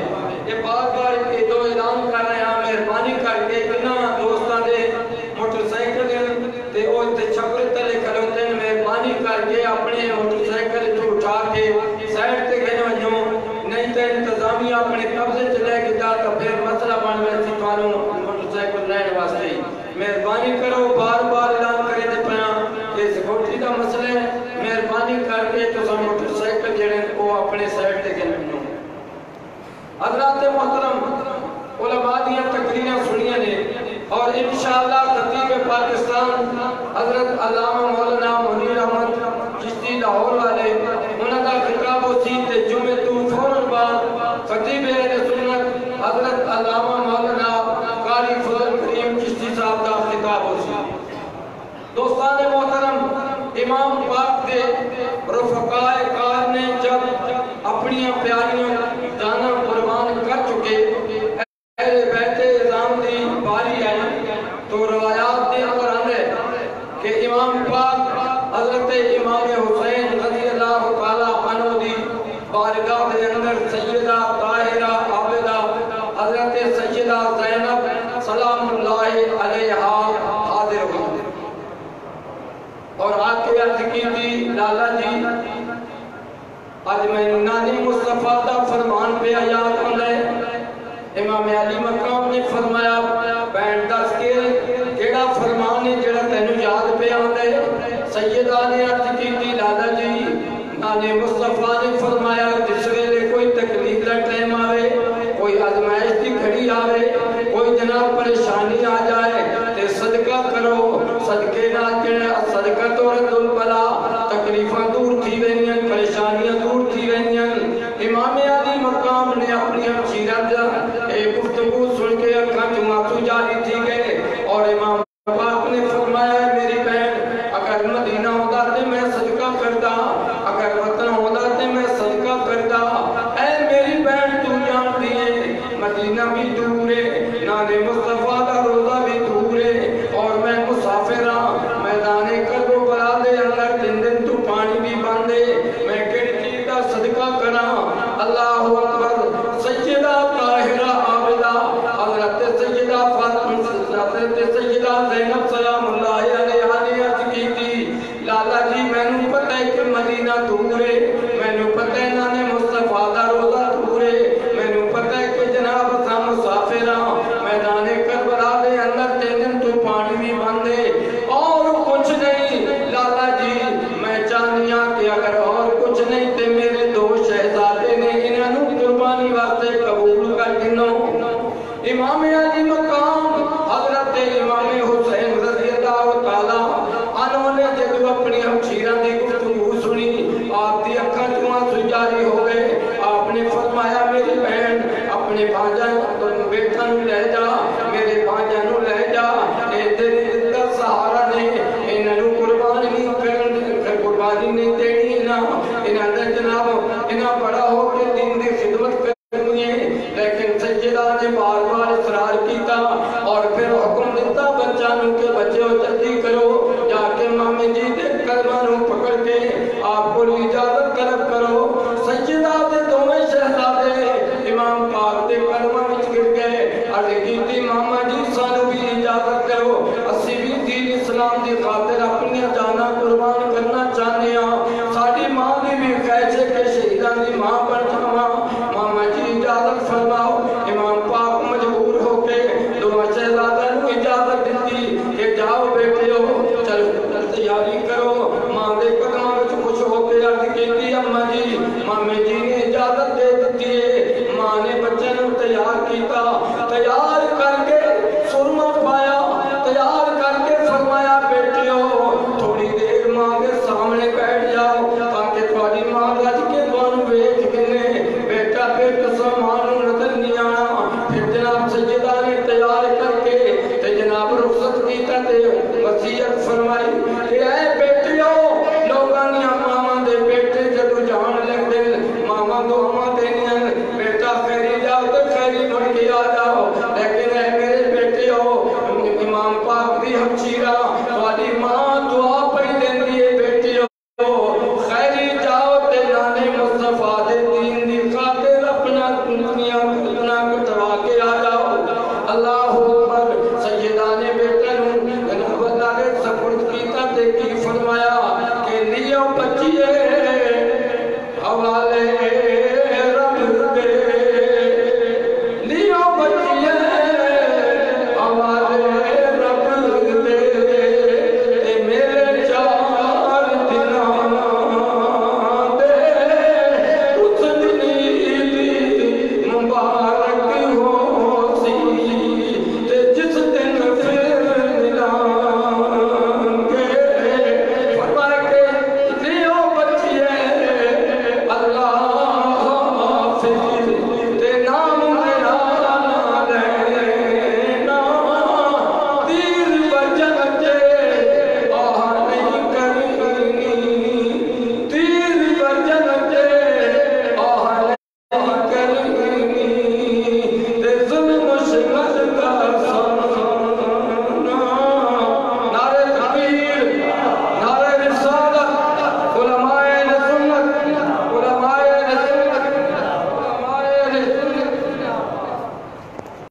یہ بار بار کے دو اعلان کر رہے ہیں مہربانی کر کے کنا دوستاں دے موٹر سائیکل تے او تے چھپڑے تلے کھلوتے ہیں مہربانی کر کے اپنے موٹر سائیکل تو اٹھا کے سائیڈ تے گئے وجوں نہیں تے انتظامیہ اپنے قبضے چلے گا تو پھر مسئلہ بن ویسی توانوں موٹر سائیکل لینے واسطے مہربانی کرو بار بار اعلان کرے دے پیا کہ سیکورٹی دا مسئلہ ہے مہربانی کر کے تو موٹر سائیکل جڑے وہ اپنے سائیڈ تے گئے وجوں حضرات محترم علماء دیا تقریریں سنیاں نے اور انشاءاللہ خطیب پاکستان حضرت علامہ مولانا منیر احمد چشتی لاہور والے انہوں کا خطاب ہو سی تے جمعے تو فوراً بعد خطیب اہل سنت حضرت علامہ مولانا قاری فضل کریم چشتی صاحب کا خطاب ہو سی دوستان محترم امام پاک دے رفقائے کار نے جب اپنی پیاریوں جانا قربان کر چکے اہل بیت اعظام دی باری آئی تو روایات نے اگر آنے کہ امام پاک حضرت امام حسین رضی اللہ تعالیٰ عنہ دی بارگاہ دے اندر سیدہ طاہرہ عابدہ حضرت سیدہ زینب سلام اللہ علیہا حاضر ہوئی اور آکے عرض کی تھی لالا جی آج میں نانی مصطفیٰ دا فرمان پہ آیات ہوندے امام علی مقام نے فرمایا بین دس کے کیڑا فرمان ہے جڑا تینوں یاد پہ آندے سیدہ نے عرض کی تھی لالا جی نانی مصطفیٰ نے فرمایا جس ویلے کوئی تکلیف دا ٹائم آوے کوئی آزمائش دی گھڑی آوے کوئی جناب پریشانی آ جائے تے صدقہ کرو صدقے نال جڑا صدقہ تو رد البلا تکلیفاں دور تھی وینیاں پریشانیاں دور تھی وینیاں امام علی مقام نے اپنی سیرت ایک گفتگو سن کے اکھاں چوں آنسو جاری تھی گئے اور امام پاک نے فرمایا میری بہن اگر مدینہ ہوتا تے میں صدقہ کرتا اگر وطن ہوتا تے میں صدقہ کرتا اے میری بہن تو جانتی ہے مدینہ بھی دور ہے نانے مصطفیٰ دا روزہ بھی دور ہے اور میں مسافر ہاں میدان کربلا دے اندر دن تو پانی بھی بندے میں کیڑی چیز دا صدقہ ہو گئے آپ نے فرمایا میری بہن اپنے بھانجا بیٹا نو لے جا میرے بھانجا نو لے جا اے تیری دا سہارا نے انہاں نو قربانی نہیں دینی نا انہاں نے جناب انہاں بڑا ہو کے دین دی خدمت کرنی ہے لیکن سیدہ نے بار بار اصرار کیتا اور پھر حکم دیتا بچہ نو کہ بچے ہو جلدی کرو جا کے مامی جی دے کلمہ نو پکڑ کے آپ کو اجازت طلب کرو سیدہ دے دوویں شہزادے امام پاک دے کلمہ وچ گر گئے عرض کیتی ماما جی سانو بھی اجازت کرو اسی بھی دین اسلام دی خاطر اپنی جانا قربان کرنا چاہنے ہاں ساڈی ماں دی بھی خواہش ہے کہ شہیداں دی ماں بن جاواں ماما جی اجازت فرماؤ امام پاک مجبور ہو کے دوواں شہزادیاں نو اجازت دتی کہ جاؤ بیٹھو چلو تیاری کرو ماں دے قدماں وچ خوش ہو کے عرض کیتی اماں جی مامی جی نے اجازت دے دتی ہے ماں نے بچے نو تیار کیتا تیار کر کے سرما پایا تیار کر کے فرمایا بیٹیو تھوڑی دیر ماں کے سامنے بیٹھ جاؤ تاکہ تھوڑی ماں رج کے تھانوں ویکھ کے بیٹا بے قسم ماں نو نظر نہیں آنا پھر جناب سیدہ نے تیار کر کے تے جناب رخصت کیتا تے وصیت فرمائی کہ اے بیٹیو لوگاں دی ماواں دے بیٹے جدوں جان لگدے ماواں دعاواں دینیاں بیٹا خیری جاؤ تے خیری مڑ کے آ جاؤ لیکن اے میرے بیٹیو امام پاک دی ہمشیرہ تہاڈی ماں دعا پڑھی دیندی ہے بیٹیو خیری جاؤ تے نانے مصطفیٰ دے